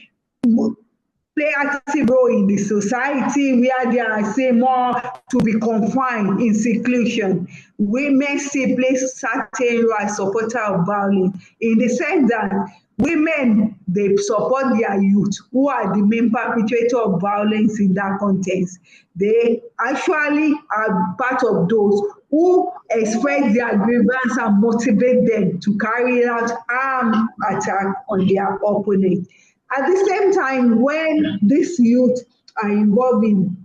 active role in the society, where they are say more to be confined in seclusion. Women still play certain role as supporter of violence in the sense that women, they support their youth who are the main perpetrator of violence in that context. They actually are part of those who express their grievance and motivate them to carry out armed attack on their opponent. At the same time, when these youth are involved in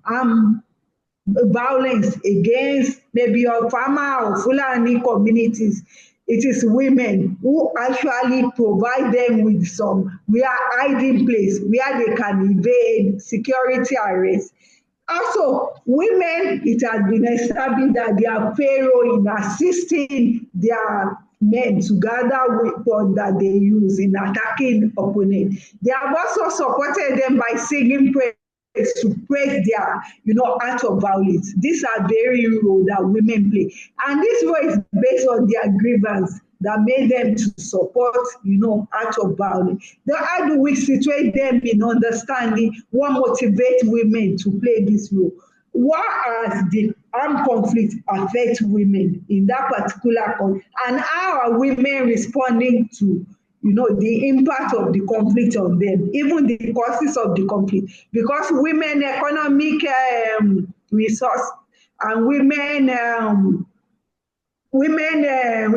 violence against maybe your farmer or Fulani communities, it is women who actually provide them with some hiding place where they can evade security arrest. Also, women, it has been established that they are pharaoh in assisting their men to gather weapons that they use in attacking opponents. They have also supported them by singing praise to praise their, act of violence. These are very role that women play. And this role is based on their grievance that made them to support, act of violence. Then how do we situate them in understanding what motivates women to play this role? What has the armed conflict affect women in that particular country? And how are women responding to the impact of the conflict on them, even the causes of the conflict? Because women economic resource and women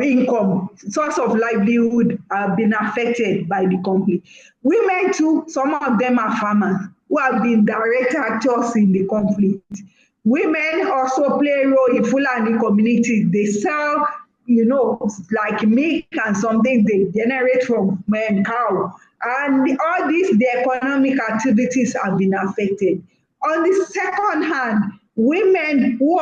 income, source of livelihood have been affected by the conflict. Women too, some of them are farmers who have been direct actors in the conflict. Women also play a role in Fulani communities. They sell, like milk and something they generate from cow. And all these, the economic activities have been affected. On the second hand, women who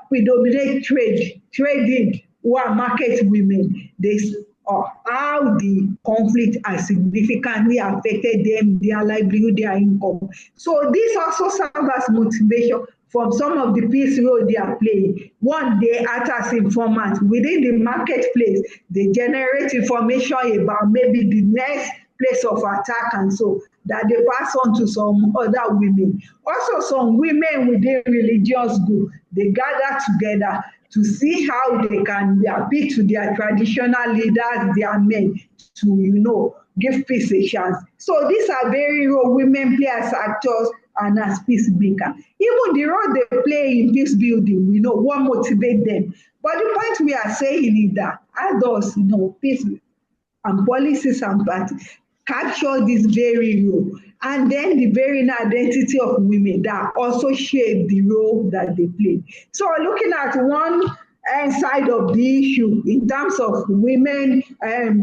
predominate trading, who are market women, they how the conflict has significantly affected them, their livelihood, their income. So this also serves as motivation from some of the peace role they are playing. One, they act as informants within the marketplace. They generate information about maybe the next place of attack and so that they pass on to some other women. Also, some women within religious group, they gather together to see how they can appeal to their traditional leaders, their men, to give peace a chance. So these are very role women play as actors and as peacemaker. Even the role they play in peace building, what motivates them. But the point we are saying is that adults, peace and policies and parties capture this very role, and then the very identity of women that also shape the role that they play. So looking at one side of the issue in terms of women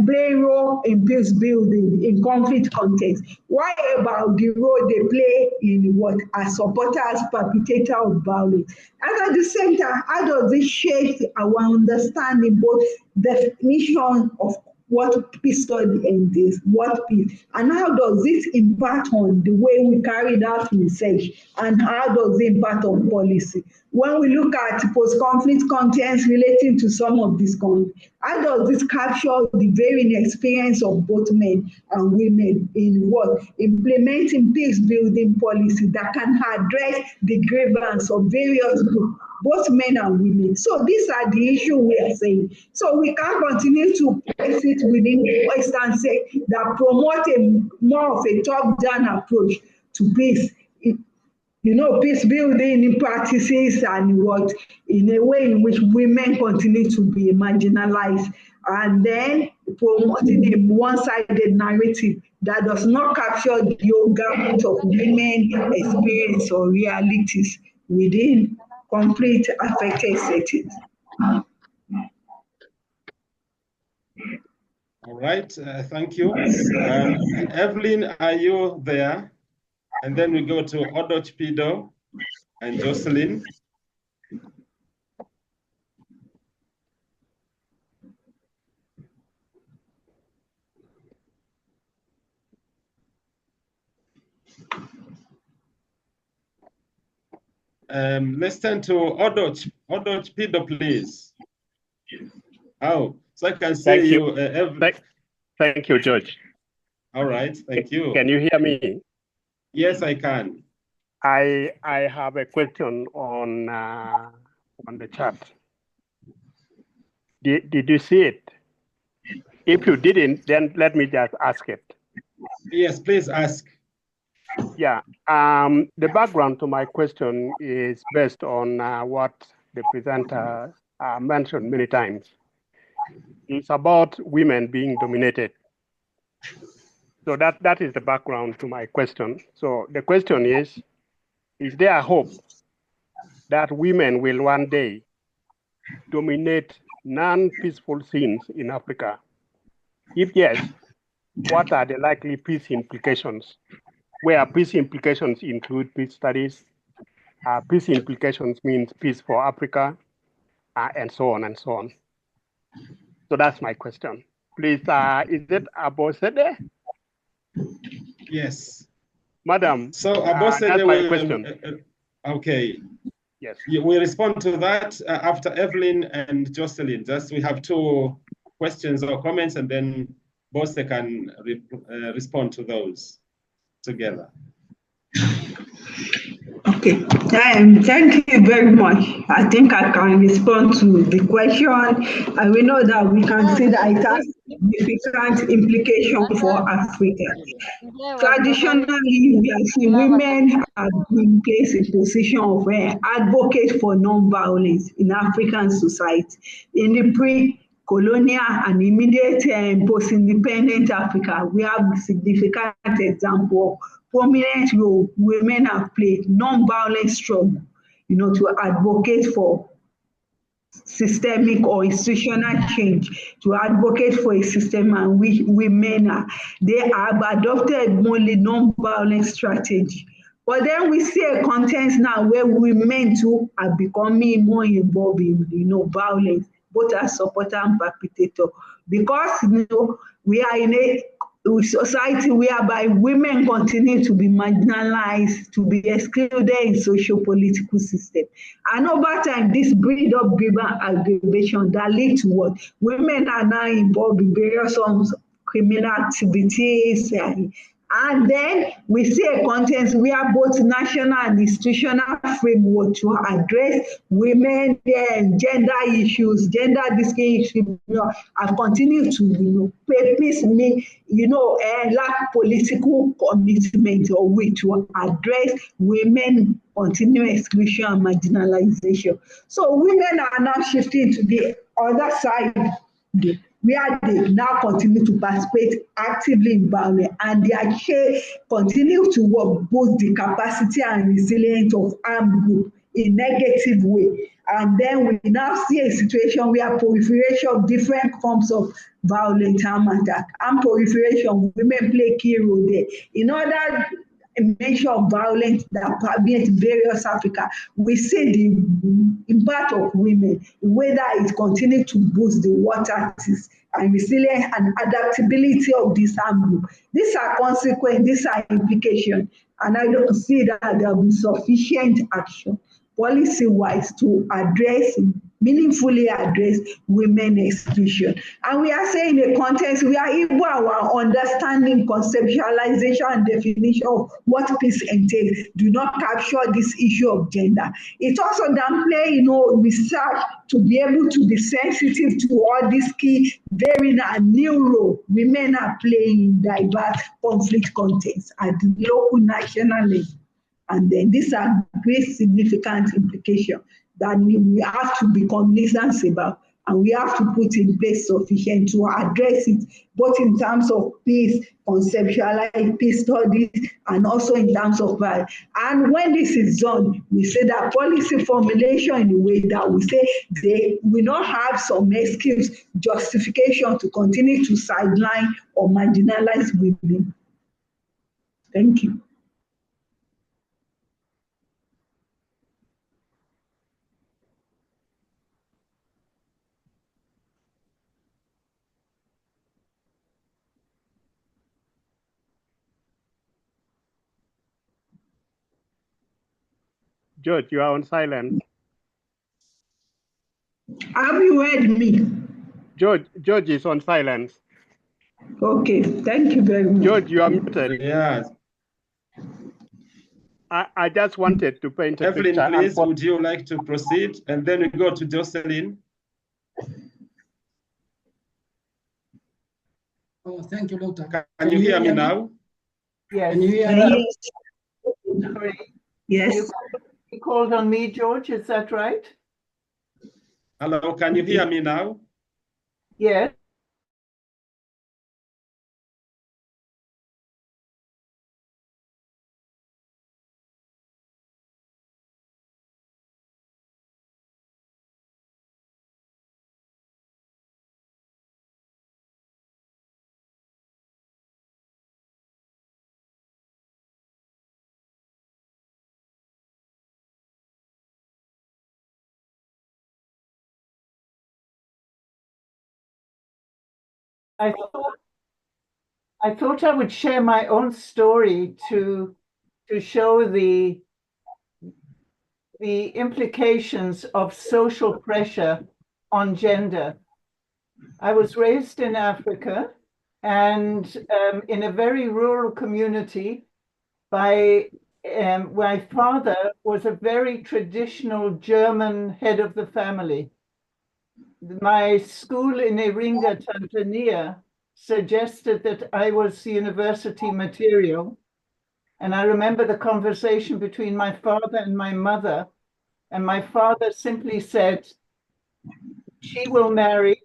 play role in peace building in conflict context, what about the role they play in what as supporters, perpetrator of violence? And at the same time, how does it shape our understanding, both definition of what peace study entails, what peace, and how does it impact on the way we carry out research, and how does it impact on policy? When we look at post-conflict contents relating to some of these conflicts, how does this capture the varying experience of both men and women in what? Implementing peace-building policy that can address the grievance of various groups, both men and women. So these are the issues we are saying. So we can continue to place it within the Western sect that promote more of a top-down approach to peace. Peace building practices and what in a way in which women continue to be marginalized, and then promoting a one-sided narrative that does not capture the whole gamut of women experience or realities within conflict affected settings. All right, thank you. Evelyn, are you there? And then we go to Odoch Pido and Jocelyn. Let's turn to Odoch Pido, please. Oh, so I can see you. Thank you, George. All right, thank you. Can you hear me? Yes, I can. I have a question on the chat. Did you see it? If you didn't, then let me just ask it. Yes, please ask. Yeah, the background to my question is based on what the presenter mentioned many times. It's about women being dominated. So that is the background to my question. So the question is there a hope that women will one day dominate non-peaceful scenes in Africa? If yes, what are the likely peace implications? Where peace implications include peace studies, peace implications means peace for Africa, and so on and so on. So that's my question. Please, is it Bose? Yes. Madam, So that's my question. Okay. Yes. We respond to that after Evelyn and Jocelyn. Just we have 2 questions or comments, and then Bose can respond to those together. Okay, thank you very much. I think I can respond to the question. And we know that we can see that it has significant implication for Africa. Traditionally, we are seeing women have been placed in position of advocate for non-violence in African society. In the pre-colonial and immediate post-independent Africa, we have significant example of prominent role women have played non-violent struggle, to advocate for systemic or institutional change, to advocate for a system in which women they have adopted only non-violent strategy. But then we see a context now where women too are becoming more involved in violence, both as supporter and perpetrator, because we are in a society whereby women continue to be marginalized, to be excluded in socio-political system. And over time, this breed up grievance aggravation that lead to what? Women are now involved in various forms of criminal activities, and then we see a context where both national and institutional framework to address women, gender issues, gender discrimination, have continued to pay peace, lack political commitment or way to address women continuing exclusion and marginalization. So women are now shifting to the other side, where they now continue to participate actively in violence, and their share continue to work both the capacity and resilience of armed group in negative way. And then we now see a situation where proliferation of different forms of violent harm attack and proliferation, women play a key role there. In other measure of violence that permeates various Africa, we see the impact of women, whether it continues to boost the war tactics and resilience and adaptability of this armed group. These are consequences, these are implications, and I don't see that there will be sufficient action policy-wise to meaningfully address women exclusion. And we are saying in a context where even our understanding, conceptualization, and definition of what peace entails do not capture this issue of gender. It also downplay, research to be able to be sensitive to all these key varying and new role women are playing in diverse conflict contexts at the local, national level. And then these are great significant implications that we have to be cognizant about, and we have to put in place sufficient to address it, both in terms of peace, conceptualize peace studies, and also in terms of violence. And when this is done, we say that policy formulation in a way that we say they will not have some excuse, justification to continue to sideline or marginalize women. Thank you. George, you are on silence. Have you heard me? George is on silence. Okay, thank you very much. George, you are muted. Yes. I just wanted to paint a Evelyn, picture. please, would you like to proceed? And then we go to Jocelyn. Oh, thank you, Doctor. Can you hear me now? Yes. Can you hear me? Sorry. Yes. You called on me, George, is that right? Hello, can you hear me now? Yes. I thought I would share my own story to show the implications of social pressure on gender. I was raised in Africa and in a very rural community. My father was a very traditional German head of the family. My school in Iringa, Tanzania, suggested that I was university material. And I remember the conversation between my father and my mother. And my father simply said, she will marry.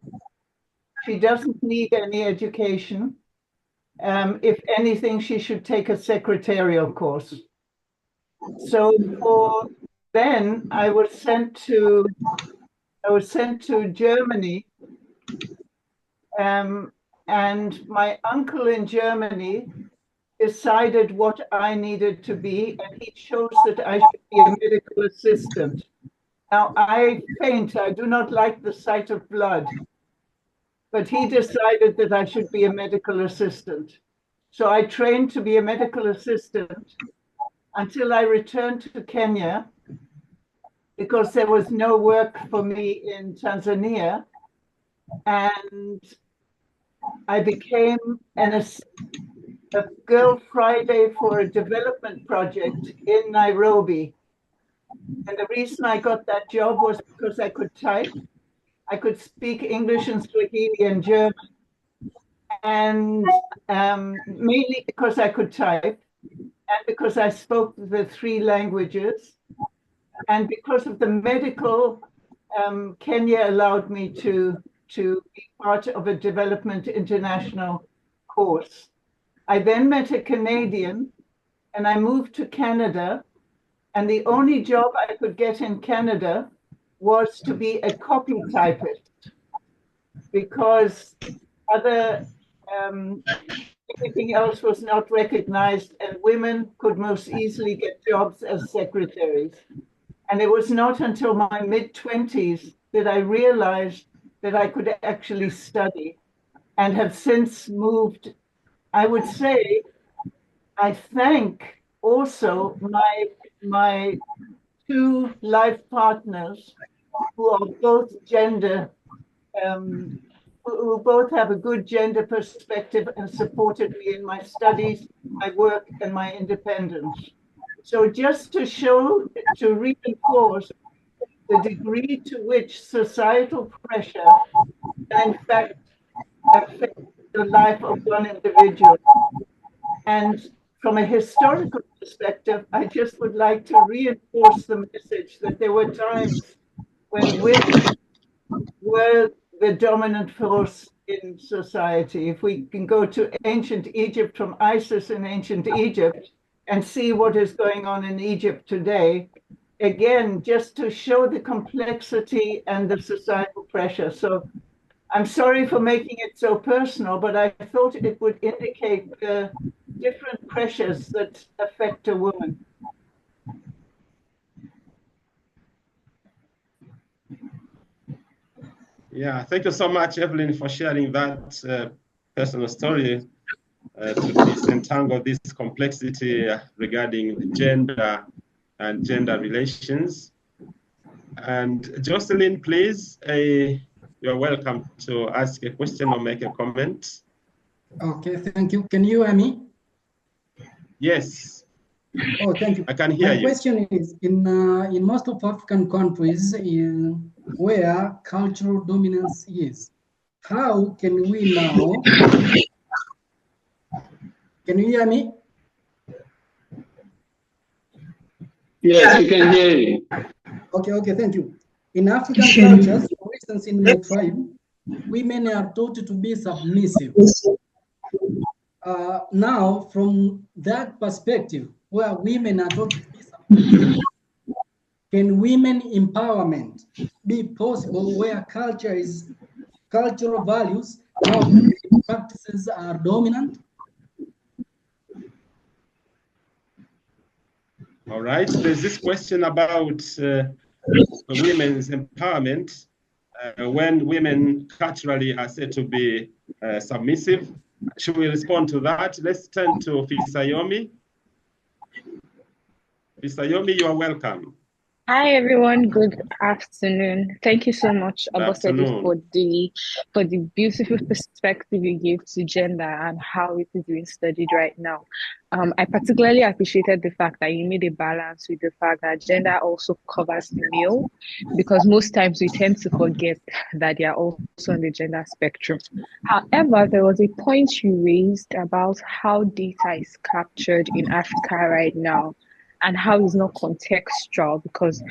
She doesn't need any education. If anything, she should take a secretarial course. So then I was sent to Germany, and my uncle in Germany decided what I needed to be, and he chose that I should be a medical assistant. Now, I faint, I do not like the sight of blood, but he decided that I should be a medical assistant. So I trained to be a medical assistant until I returned to Kenya because there was no work for me in Tanzania. And I became a Girl Friday for a development project in Nairobi. And the reason I got that job was because I could type. I could speak English and Swahili and German. And mainly because I could type and because I spoke the 3 languages. And because of the medical, Kenya allowed me to be part of a development international course. I then met a Canadian and I moved to Canada. And the only job I could get in Canada was to be a copy typist because everything else was not recognized and women could most easily get jobs as secretaries. And it was not until my mid-20s that I realized that I could actually study and have since moved. I would say I thank also my 2 life partners who are both who both have a good gender perspective and supported me in my studies, my work, and my independence. So just to reinforce the degree to which societal pressure can in fact affect the life of one individual. And from a historical perspective, I just would like to reinforce the message that there were times when women were the dominant force in society. If we can go to ancient Egypt, from Isis in ancient Egypt, and see what is going on in Egypt today, again, just to show the complexity and the societal pressure. So I'm sorry for making it so personal, but I thought it would indicate the different pressures that affect a woman. Yeah, thank you so much, Evelyn, for sharing that personal story to disentangle this complexity regarding gender and gender relations. And Jocelyn, please, you're welcome to ask a question or make a comment. Okay, thank you. Can you hear me? Yes. Oh, thank you. I can hear you. My question is, in most of African countries where cultural dominance is, how can we now, can you hear me? Yes, we can hear you. Okay, thank you. In African cultures, for instance, in my tribe, women are taught to be submissive. Now, from that perspective, where women are taught to be submissive, can women empowerment be possible where cultural values, practices are dominant? All right, there's this question about women's empowerment. when women culturally are said to be submissive. Should we respond to that? Let's turn to Fisayomi. Fisayomi, you are welcome. Hi everyone, good afternoon. Thank you so much, Good Abosedi, afternoon. for the beautiful perspective you gave to gender and how it is being studied right now. I particularly appreciated the fact that you made a balance with the fact that gender also covers the male, because most times we tend to forget that they are also on the gender spectrum. However, there was a point you raised about how data is captured in Africa right now and how it's not contextual, because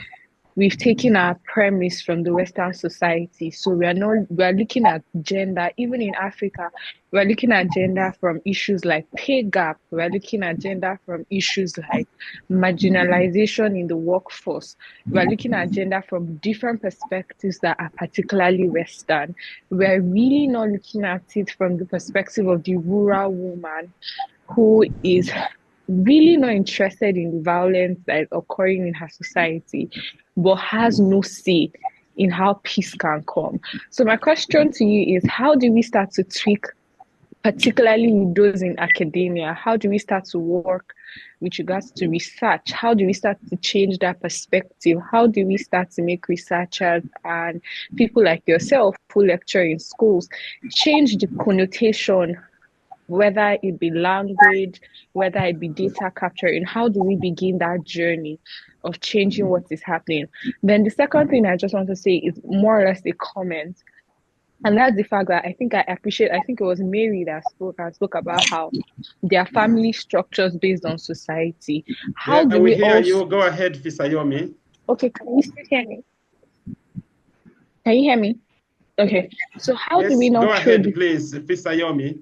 we've taken our premise from the Western society. So we are looking at gender, even in Africa, we're looking at gender from issues like pay gap, we're looking at gender from issues like marginalization in the workforce. We're looking at gender from different perspectives that are particularly Western. We're really not looking at it from the perspective of the rural woman who is really not interested in the violence that is occurring in her society, but has no say in how peace can come. So my question to you is, how do we start to tweak, particularly with those in academia? How do we start to work with regards to research? How do we start to change that perspective? How do we start to make researchers and people like yourself who lecture in schools change the connotation, whether it be language, whether it be data capturing? How do we begin that journey of changing what is happening? Then the second thing I just want to say is more or less a comment. And that's the fact that I think it was Mary that spoke about how there are family structures based on society. How do we we hear also... you. Go ahead, Fisayomi. Okay, can you still hear me? Can you hear me? Okay, so how do we not go ahead, please, Fisayomi.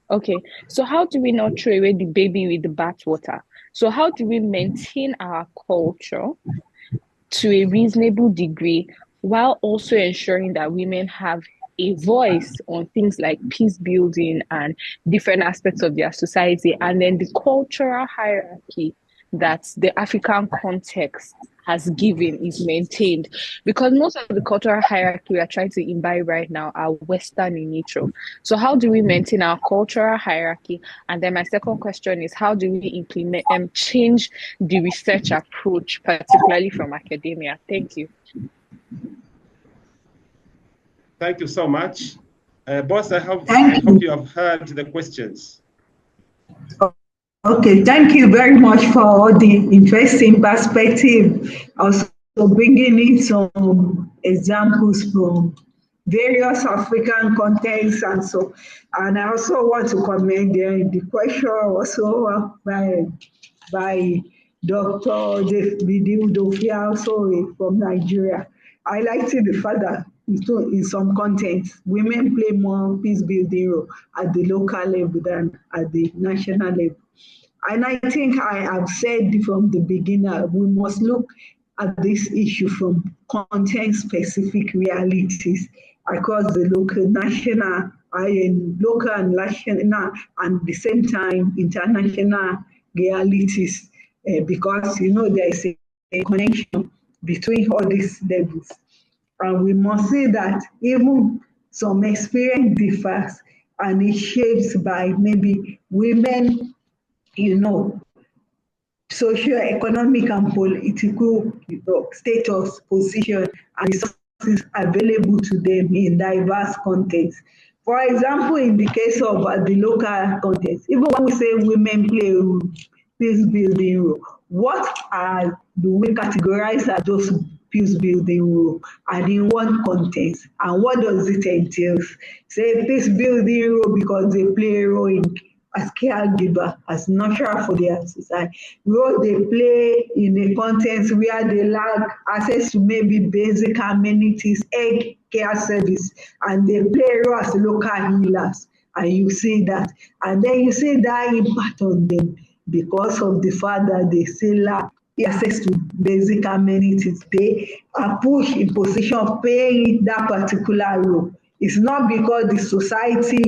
Okay, so how do we not throw away the baby with the bathwater? So how do we maintain our culture to a reasonable degree while also ensuring that women have a voice on things like peace building and different aspects of their society, and then the cultural hierarchy that the African context has given is maintained? Because most of the cultural hierarchy we are trying to imbibe right now are Western in nature. So how do we maintain our cultural hierarchy? And then my second question is, how do we implement and change the research approach, particularly from academia? Thank you. Thank you so much. Boss, I hope you have heard the questions. Okay, thank you very much for the interesting perspective. Also bringing in some examples from various African contexts and so. And I also want to comment the question also by Dr. David Dofia, also from Nigeria, highlighting the fact that in some contexts, women play more peace building role at the local level than at the national level. And I think I have said from the beginning, we must look at this issue from context-specific realities across the local, national, local and national, and at the same time, international realities, because, there is a connection between all these levels. And we must say that even some experience differs, and it's shaped by maybe women, socio-economic and political status, position, and resources available to them in diverse contexts. For example, in the case of the local context, even when we say women play a peace building role, what do we categorize as those peace building role, and in what context, and what does it entail? Say peace building role because they play a role as caregiver, as nurturer for their society. Role they play in a context where they lack access to maybe basic amenities, health care service, and they play a role as local healers. And you see that. And then you see that impact on them because of the fact that they still lack access to basic amenities. They are pushed in position of playing that particular role. It's not because the society,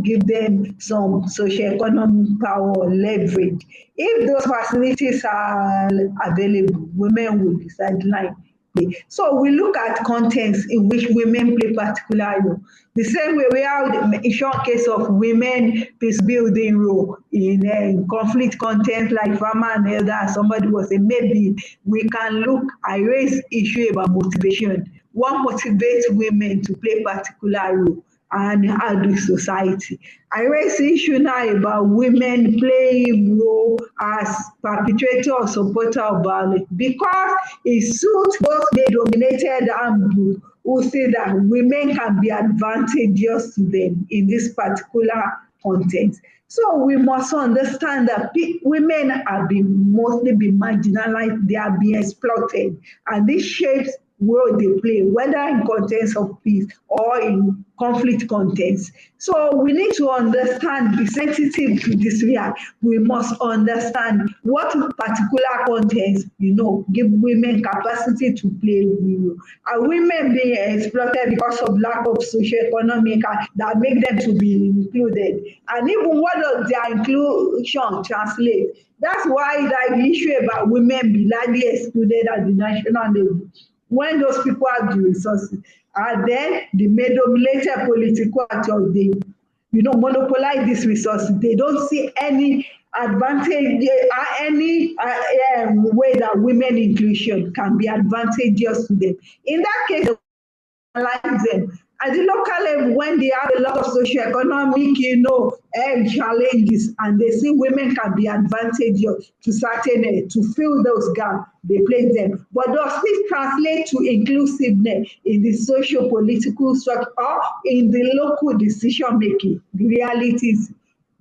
give them some socioeconomic power or leverage. If those facilities are available, women will be sidelined play. So we look at contexts in which women play particular role. The same way we have the short case of women peace building role in conflict content like farmer and elder. Somebody was saying maybe we can look. I raise issue about motivation. What motivates women to play particular role? And how do society. I raise the issue now about women playing role as perpetrator or supporter of violence because it suits both the dominated and blue who say that women can be advantageous to them in this particular context. So we must understand that women have mostly been marginalized, they are being exploited, and this shapes role they play, whether in context of peace or in conflict context. So we need to understand, be sensitive to this reality. We must understand what particular context, give women capacity to play role. Are women being exploited because of lack of socioeconomic that make them to be included? And even what does their inclusion translate? That's why the issue about women being largely excluded at the national level. When those people have the resources, and then the dominated political actors, they monopolize these resources. They don't see any advantage, any way that women inclusion can be advantageous to them. In that case, like them. At the local level, when they have a lot of socioeconomic, challenges, and they see women can be advantageous to certain to fill those gaps, they place them. But does this translate to inclusiveness in the socio-political structure or in the local decision making? The reality is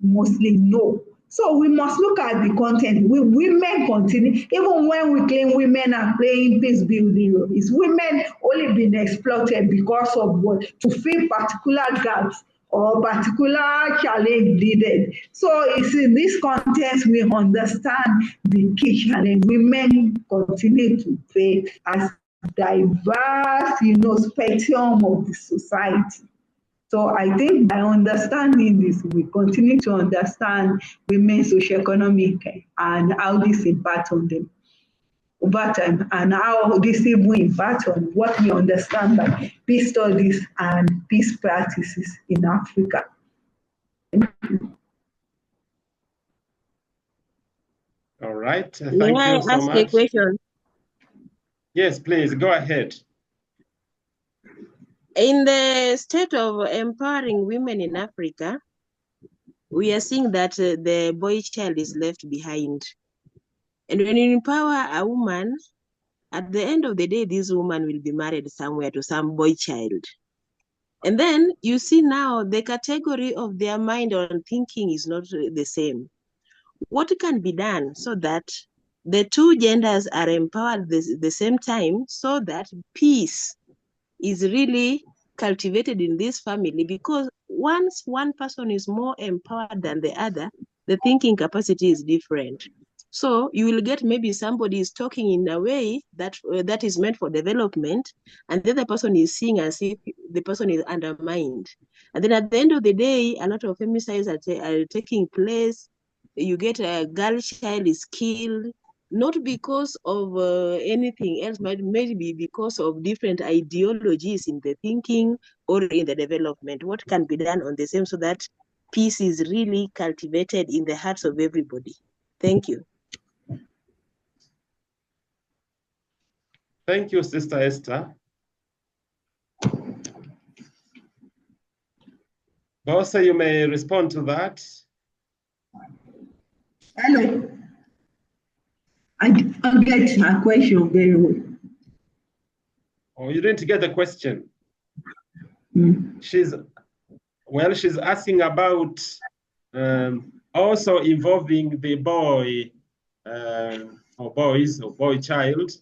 mostly no. So we must look at the content. Women continue, even when we claim women are playing peace building role, is women only being exploited because of what? To fill particular gaps or particular challenge needed. So it's in this context we understand the key challenge. Women continue to play as diverse, spectrum of the society. So I think by understanding this, we continue to understand women's socioeconomic and how this impacts on them over time, and how this even impacts on what we understand by peace studies and peace practices in Africa. All right. Thank May I you so ask much. a question? Yes, please go ahead. In the state of empowering women in Africa, we are seeing that the boy child is left behind. And when you empower a woman, at the end of the day, this woman will be married somewhere to some boy child. And then you see now the category of their mind or thinking is not the same. What can be done so that the two genders are empowered at the same time so that peace is really cultivated in this family? Because once one person is more empowered than the other, the thinking capacity is different. So you will get maybe somebody is talking in a way that that is meant for development, and the other person is seeing as if the person is undermined. And then at the end of the day, a lot of femicides are taking place. You get a girl child is killed, not because of anything else, but maybe because of different ideologies in the thinking or in the development. What can be done on the same so that peace is really cultivated in the hearts of everybody? Thank you. Thank you, Sister Esther. Bose, you may respond to that. Hello. I don't get her question very well. Oh, you didn't get the question. She's asking about also involving the boy or boys or boy child,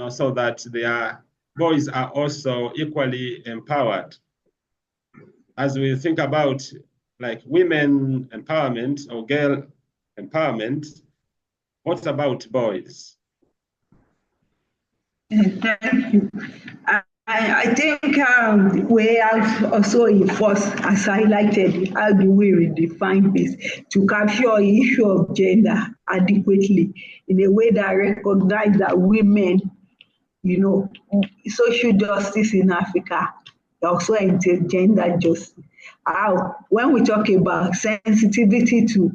so that their boys are also equally empowered. As we think about like women empowerment or girl empowerment, what about boys? Thank you. I think we have also enforced, as highlighted, how do we redefine this to capture the issue of gender adequately in a way that recognizes that women social justice in Africa also entails gender justice. When we talk about sensitivity to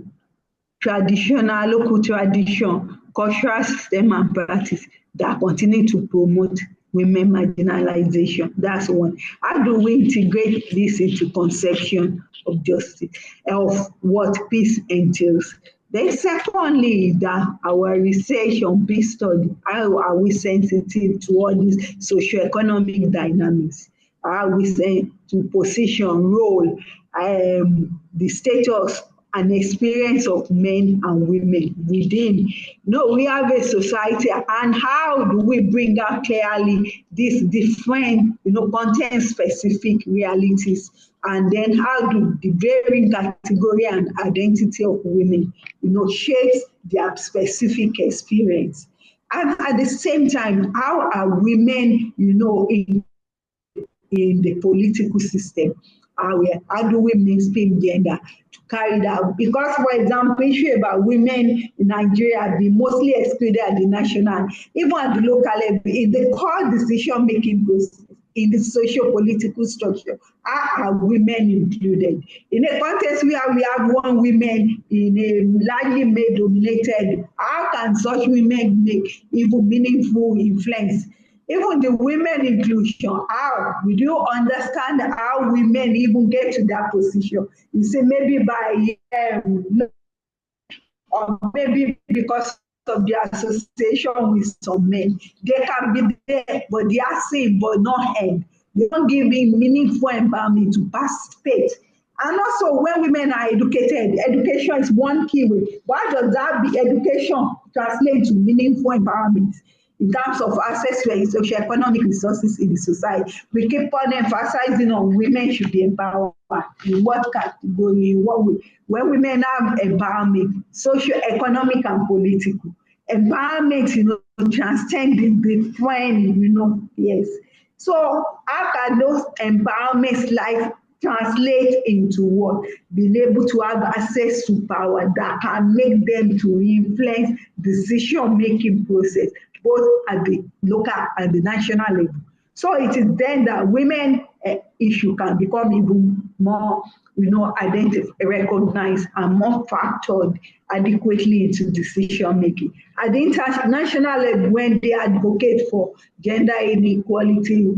local tradition, cultural system and practice that continue to promote women marginalization. That's one. How do we integrate this into conception of justice, of what peace entails? Then secondly, that our research on peace study, how are we sensitive to all these socioeconomic dynamics? How are we say to position, role, the status and experience of men and women within. No, we have a society, and how do we bring out clearly these different, content-specific realities, and then how do the varying category and identity of women, shapes their specific experience, and at the same time, how are women, in the political system? How do we mainstream gender to carry that? Because, for example, issue about women in Nigeria have been mostly excluded at the national, even at the local level, in the core decision-making process, in the socio-political structure. How are women included? In a context where we have one woman in a largely male-dominated, how can such women make even meaningful influence? Even the women inclusion, how would you understand how women even get to that position? You say maybe by or maybe because of their association with some men. They can be there, but they are seen but not heard. They don't give them meaningful empowerment to participate. And also, when women are educated, education is one key way. Why does that be education translate to meaningful empowerment? In terms of access to socioeconomic resources in the society, we keep on emphasizing on women should be empowered. In what category, in what way? When women have empowerment, socioeconomic and political, empowerment, transcend the different, yes. So how can those empowerments like translate into what? Being able to have access to power that can make them to influence decision-making process, both at the local and the national level. So it is then that women issue can become even more, recognized and more factored adequately into decision making. At the international level, when they advocate for gender inequality,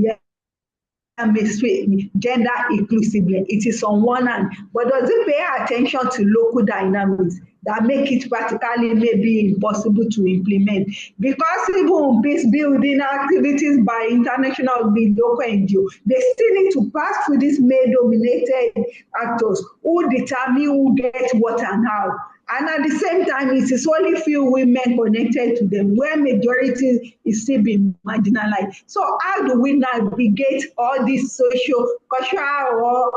gender inclusively, it is on one hand, but does it pay attention to local dynamics that make it practically maybe impossible to implement? Because even peace building activities by international local NGO, they still need to pass through these male-dominated actors who determine who gets what and how. And at the same time, it is only few women connected to them, where majority is still being marginalized. So how do we navigate all these social, cultural, or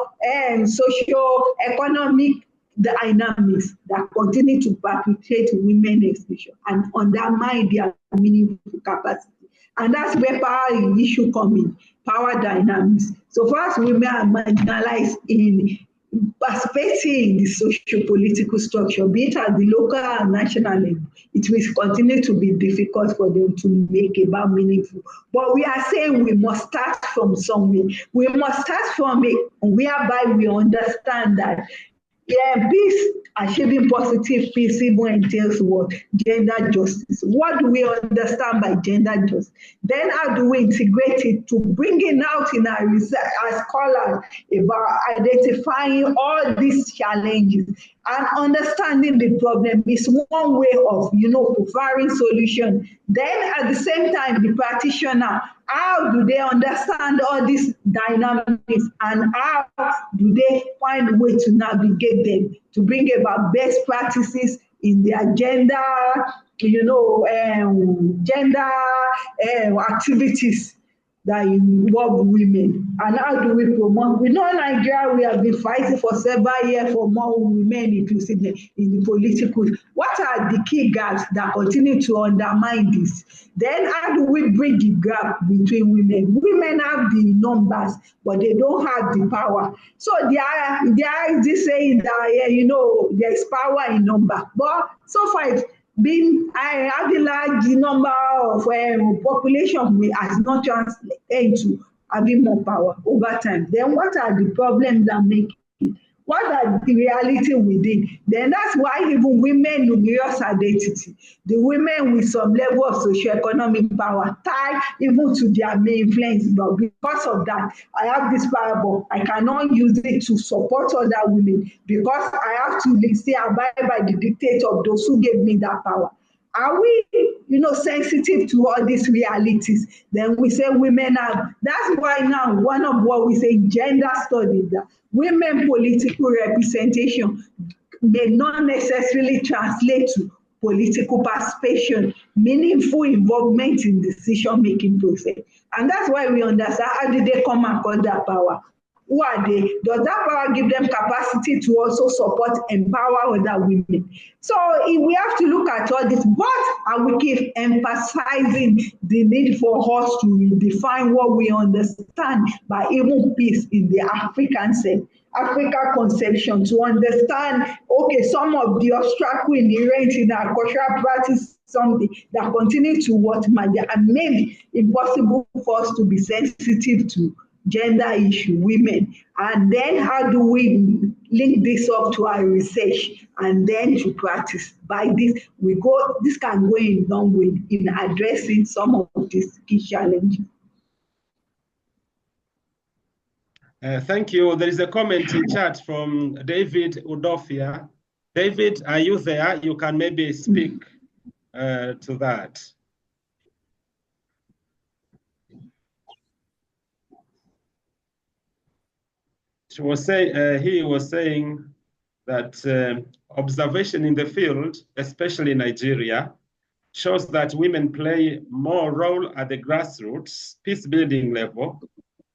socio-economic dynamics that continue to perpetuate women exclusion and undermine their meaningful capacity? And that's where power issue come in, power dynamics. So far as women are marginalized in participating in the socio-political structure, be it at the local and national level, it will continue to be difficult for them to make about meaningful. But we are saying we must start from somewhere. We must start from it, whereby we understand that peace, achieving positive peace even entails what? Gender justice. What do we understand by gender justice? Then how do we integrate it to bringing out in our research as scholars about identifying all these challenges and understanding the problem is one way of, providing solution. Then at the same time, the practitioner, how do they understand all these dynamics and how do they find a way to navigate them to bring about best practices in their gender, gender activities that involve women? And how do we promote? We know in Nigeria we have been fighting for several years for more women inclusiveness in the political. What are the key gaps that continue to undermine this? Then how do we bridge the gap between women? Women have the numbers, but they don't have the power. So there is this saying that there is power in number, but so far having large number of population has not translated into having more power over time. Then what are the problems that make it? What are the reality within? Then that's why even women numerous identity, the women with some level of socioeconomic power tie even to their main influence. But because of that, I have this power, but I cannot use it to support other women because I have to stay abide by the dictate of those who gave me that power. Are we, sensitive to all these realities? Then we say women are, that's why now one of what we say gender studies, that women political representation may not necessarily translate to political participation, meaningful involvement in decision-making process. And that's why we understand how did they come across that power? Who are they? Does that power give them capacity to also support, empower other women? So we have to look at all this, but I will keep emphasizing the need for us to redefine what we understand by even peace in the Africa conception, to understand, okay, some of the obstacle inherent in our cultural practice, something that continue to what might and made impossible for us to be sensitive to gender issue, women, and then how do we link this up to our research and then to practice? By this can go in long way in addressing some of these key challenges. Thank you. There is a comment in chat from David Udofia. David, are you there? You can maybe speak to that. He was saying that observation in the field, especially in Nigeria, shows that women play more role at the grassroots peace building level,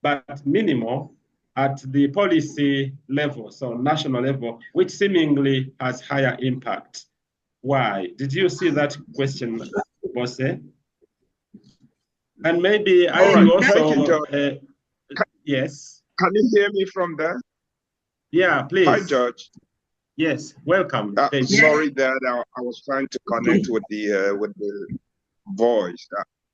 but minimal at the policy level, so national level, which seemingly has higher impact. Why? Did you see that question, Bose? And maybe I right. also, yes. Can you hear me from there? Yeah, please. Hi, George. Yes, welcome. Sorry that I was trying to connect with the voice.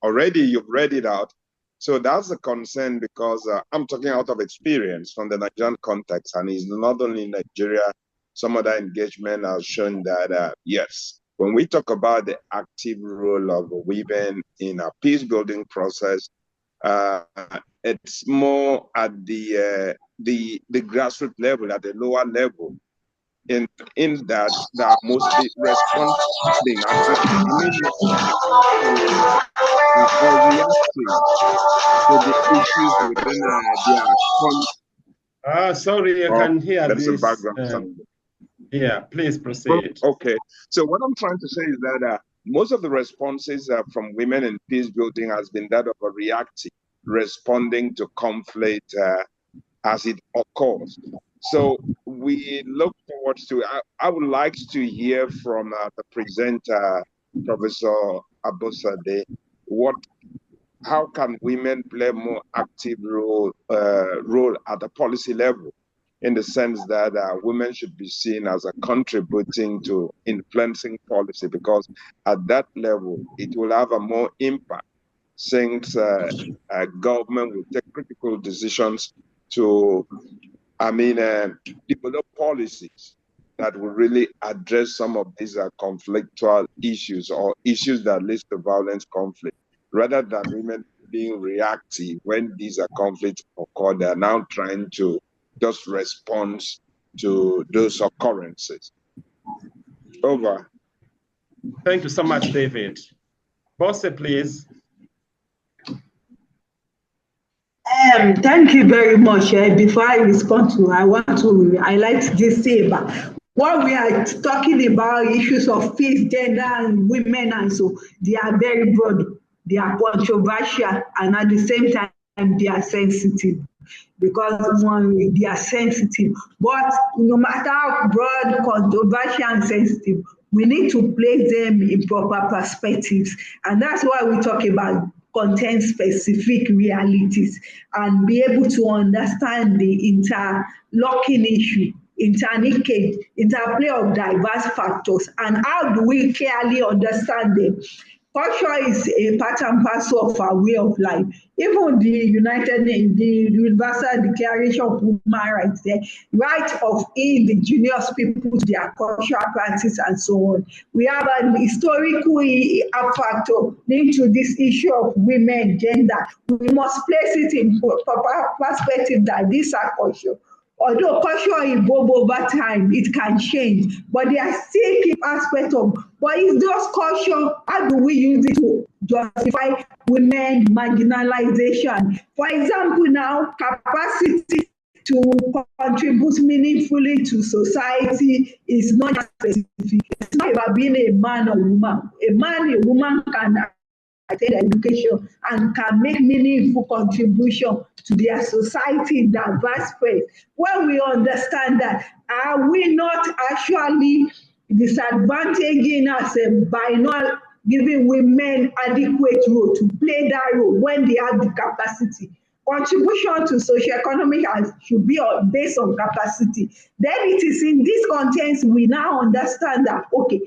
Already you've read it out. So that's a concern because I'm talking out of experience from the Nigerian context, and it's not only in Nigeria, some other engagement has shown that, yes, when we talk about the active role of women in a peace building process, it's more at the grassroots level, at the lower level, in that they are mostly responding or reacting to the issues within their sorry, I can hear there's this. A background sound. Yeah, please proceed. Okay, so what I'm trying to say is that most of the responses from women in peace building has been that of a reactive, responding to conflict as it occurs. So we look forward to, I would like to hear from the presenter, Professor Abosade, how can women play more active role at the policy level, in the sense that women should be seen as a contributing to influencing policy, because at that level, it will have a more impact, since government will take critical decisions to, develop policies that will really address some of these conflictual issues or issues that lead to violence conflict, rather than women being reactive when these conflicts occur. They are now trying to just respond to those occurrences. Over. Thank you so much, David. Bose, please. Thank you very much. Before I respond I want to highlight this thing about what we are talking about, issues of peace, gender, and women, and so they are very broad, they are controversial, and at the same time, they are sensitive. Because they are sensitive. But no matter how broad, controversial, and sensitive, we need to place them in proper perspectives. And that's why we talk about content-specific realities and be able to understand the interlocking issue, interplay of diverse factors, and how do we clearly understand them. culture is a part and parcel of our way of life. Even the Universal Declaration of Human Rights, the right of indigenous people to their cultural practice and so on. We have an historical factor linked to this issue of women, gender. We must place it in proper perspective that these are culture. Although culture evolve over time, it can change, but there are still key aspects of, but it's those culture, how do we use it to justify women marginalization? For example, now, capacity to contribute meaningfully to society is not specific. It's not about being a man or woman. A man, a woman can attend education and can make meaningful contribution to their society in diverse ways. When we understand that, are we not actually disadvantaging ourselves by not giving women adequate role to play that role when they have the capacity? Contribution to socioeconomic should be based on capacity. Then it is in this context we now understand that, okay,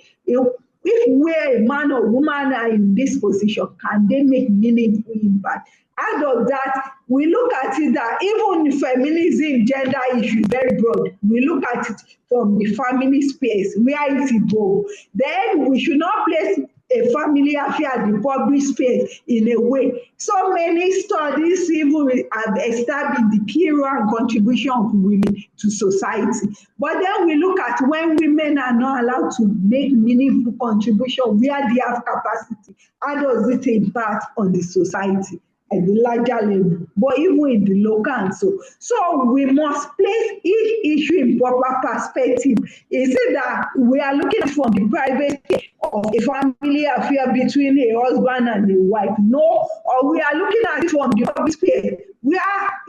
if we're a man or woman are in this position, can they make meaningful impact? Out of that, we look at it that even feminism, gender issue, very broad. We look at it from the family space, where it evolves. Then we should not place a family affair in the public space in a way. So many studies even have established the key role and contribution of women to society. But then we look at when women are not allowed to make meaningful contribution where they have capacity, how does it impact on the society at the larger level, but even in the local? So we must place each issue in proper perspective. Is it that we are looking from the private of a family affair between a husband and a wife? No, or we are looking at it from the public space where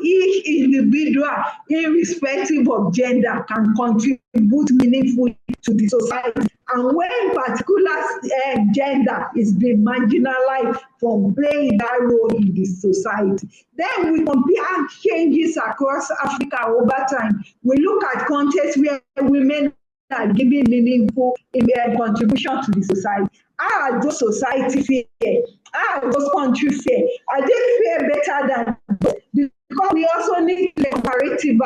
each individual, irrespective of gender, can contribute meaningfully to the society. And when particular gender is being marginalized from playing that role in the society, then we compare changes across Africa over time. We look at contexts where women are giving meaningful contribution to the society. How are those society fair? How are those countries fair? Are they fair better than those? Because we also need comparative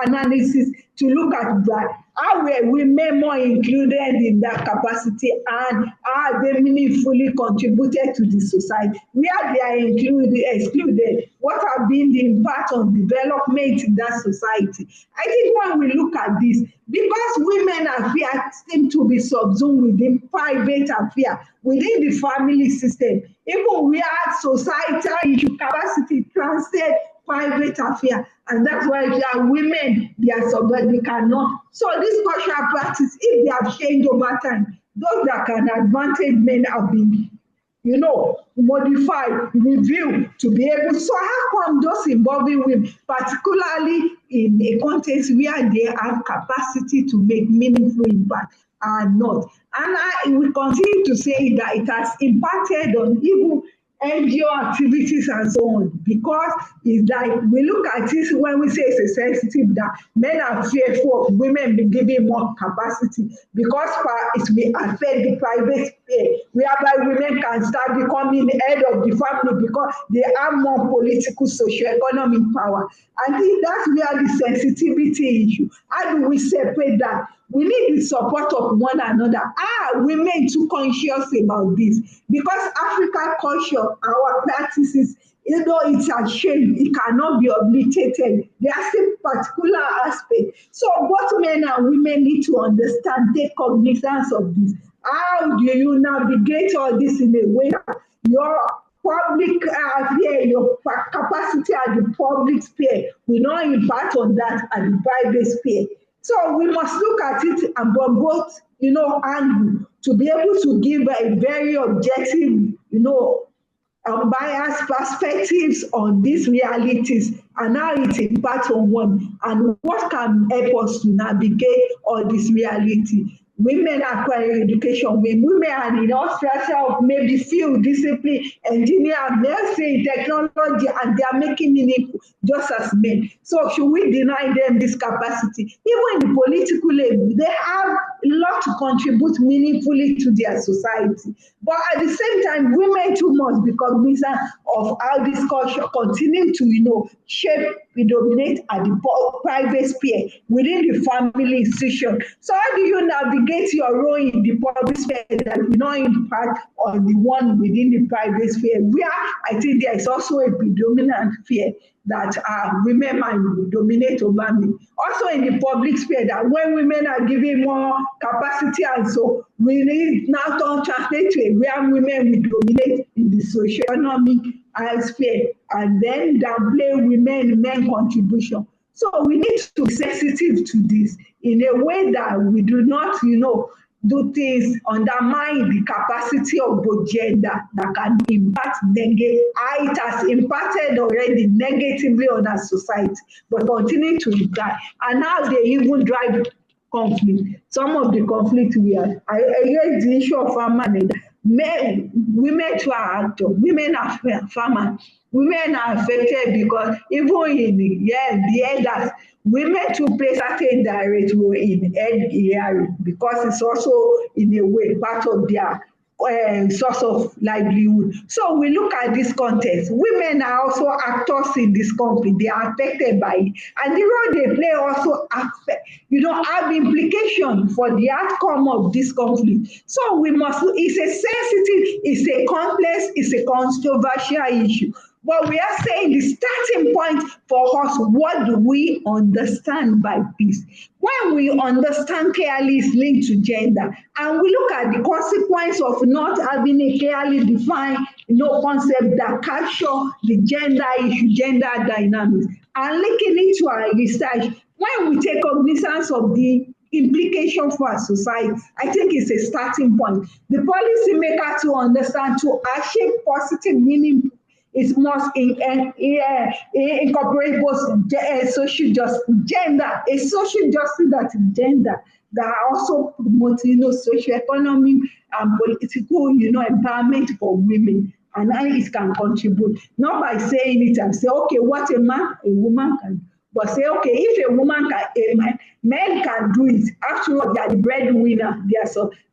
analysis to look at that. How were women more included in that capacity, and how they meaningfully contributed to the society? Where they are excluded, what have been the impact on development in that society? I think when we look at this, because women affairs seem to be subsumed within private affairs, within the family system, even where societal issue capacity transcend private affair, and that's why if they are women, they are they cannot. So this cultural practice, if they have changed over time, those that can advantage men have been, modified, reviewed to be able. So how come those involving women, particularly in a context where they have capacity to make meaningful impact, are not? And I will continue to say that it has impacted on even NGO activities and so on, because it's like we look at it when we say it's a sensitive that men are fearful of women be given more capacity because it will affect the private sphere, whereby women can start becoming the head of the family because they have more political, socio-economic power. I think that's where the sensitivity issue. How do we separate that? We need the support of one another. Women too conscious about this, because African culture, our practices, it's a shame, it cannot be obliterated. There are still particular aspects. So both men and women need to understand, take cognizance of this. How do you navigate all this in a way that your public sphere, your capacity at the public sphere will not impact on that at the private sphere? So we must look at it and from both, angle to be able to give a very objective, unbiased perspectives on these realities and how it impacts on one and what can help us to navigate all this reality. women acquire education, women are in all strata of maybe field, discipline, engineer, nursing, technology, and they are making meaningful just as men. So should we deny them this capacity? Even in the political level, they have a lot to contribute meaningfully to their society. But at the same time, women too must be cognizant of how this culture continue to, shape, predominate at the private sphere within the family institution. So how do you navigate your role in the public sphere that will not impact on the one within the private sphere, where I think there is also a predominant fear that women might dominate over me. Also in the public sphere, that when women are given more capacity, and so we need now to translate to where women will dominate in the socio-economic sphere, and then downplay men contribution. So we need to be sensitive to this in a way that we do not, do things undermine the capacity of both gender that can impact it has impacted already negatively on our society, but continue to impact. And now they even drive conflict. Some of the conflict we have, I raise the issue of farmer. Women too are actors, women are farmers. Women are affected because even in the elders, women too play certain direct role in hearing, because it's also in a way part of their source of livelihood. So we look at this context. Women are also actors in this conflict. They are affected by it, and the role they play also have implication for the outcome of this conflict. So we must. It's a sensitive, it's a complex, it's a controversial issue. But we are saying the starting point for us, what do we understand by peace? When we understand clearly it's linked to gender, and we look at the consequence of not having a clearly defined concept that capture the gender issue, gender dynamics, and linking it to our research, when we take cognizance of the implication for our society, I think it's a starting point. The policymaker to understand, to achieve positive meaning, it must incorporate both social justice, gender, a social justice that is gender, that also promotes, socio-economic and political, empowerment for women, and how it can contribute. Not by saying it and say, okay, what a woman can do, but say, okay, if a woman can, men can do it. After all, they are the breadwinner.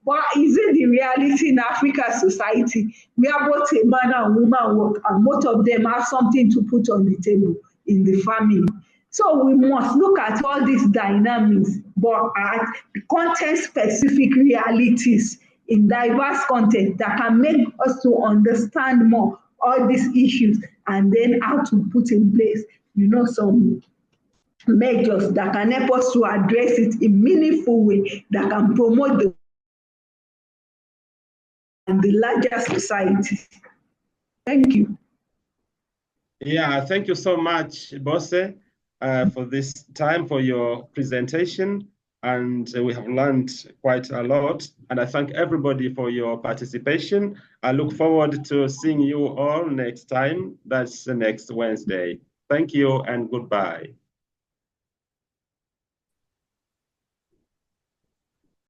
But is it the reality in African society where both a man and woman work, and both of them have something to put on the table in the family? So we must look at all these dynamics, but at context-specific realities in diverse context that can make us to understand more all these issues, and then how to put in place, some measures that can help us to address it in a meaningful way that can promote the larger society. Thank you. Yeah, thank you so much, Bose, for this time, for your presentation. And we have learned quite a lot. And I thank everybody for your participation. I look forward to seeing you all next time. That's next Wednesday. Thank you and goodbye.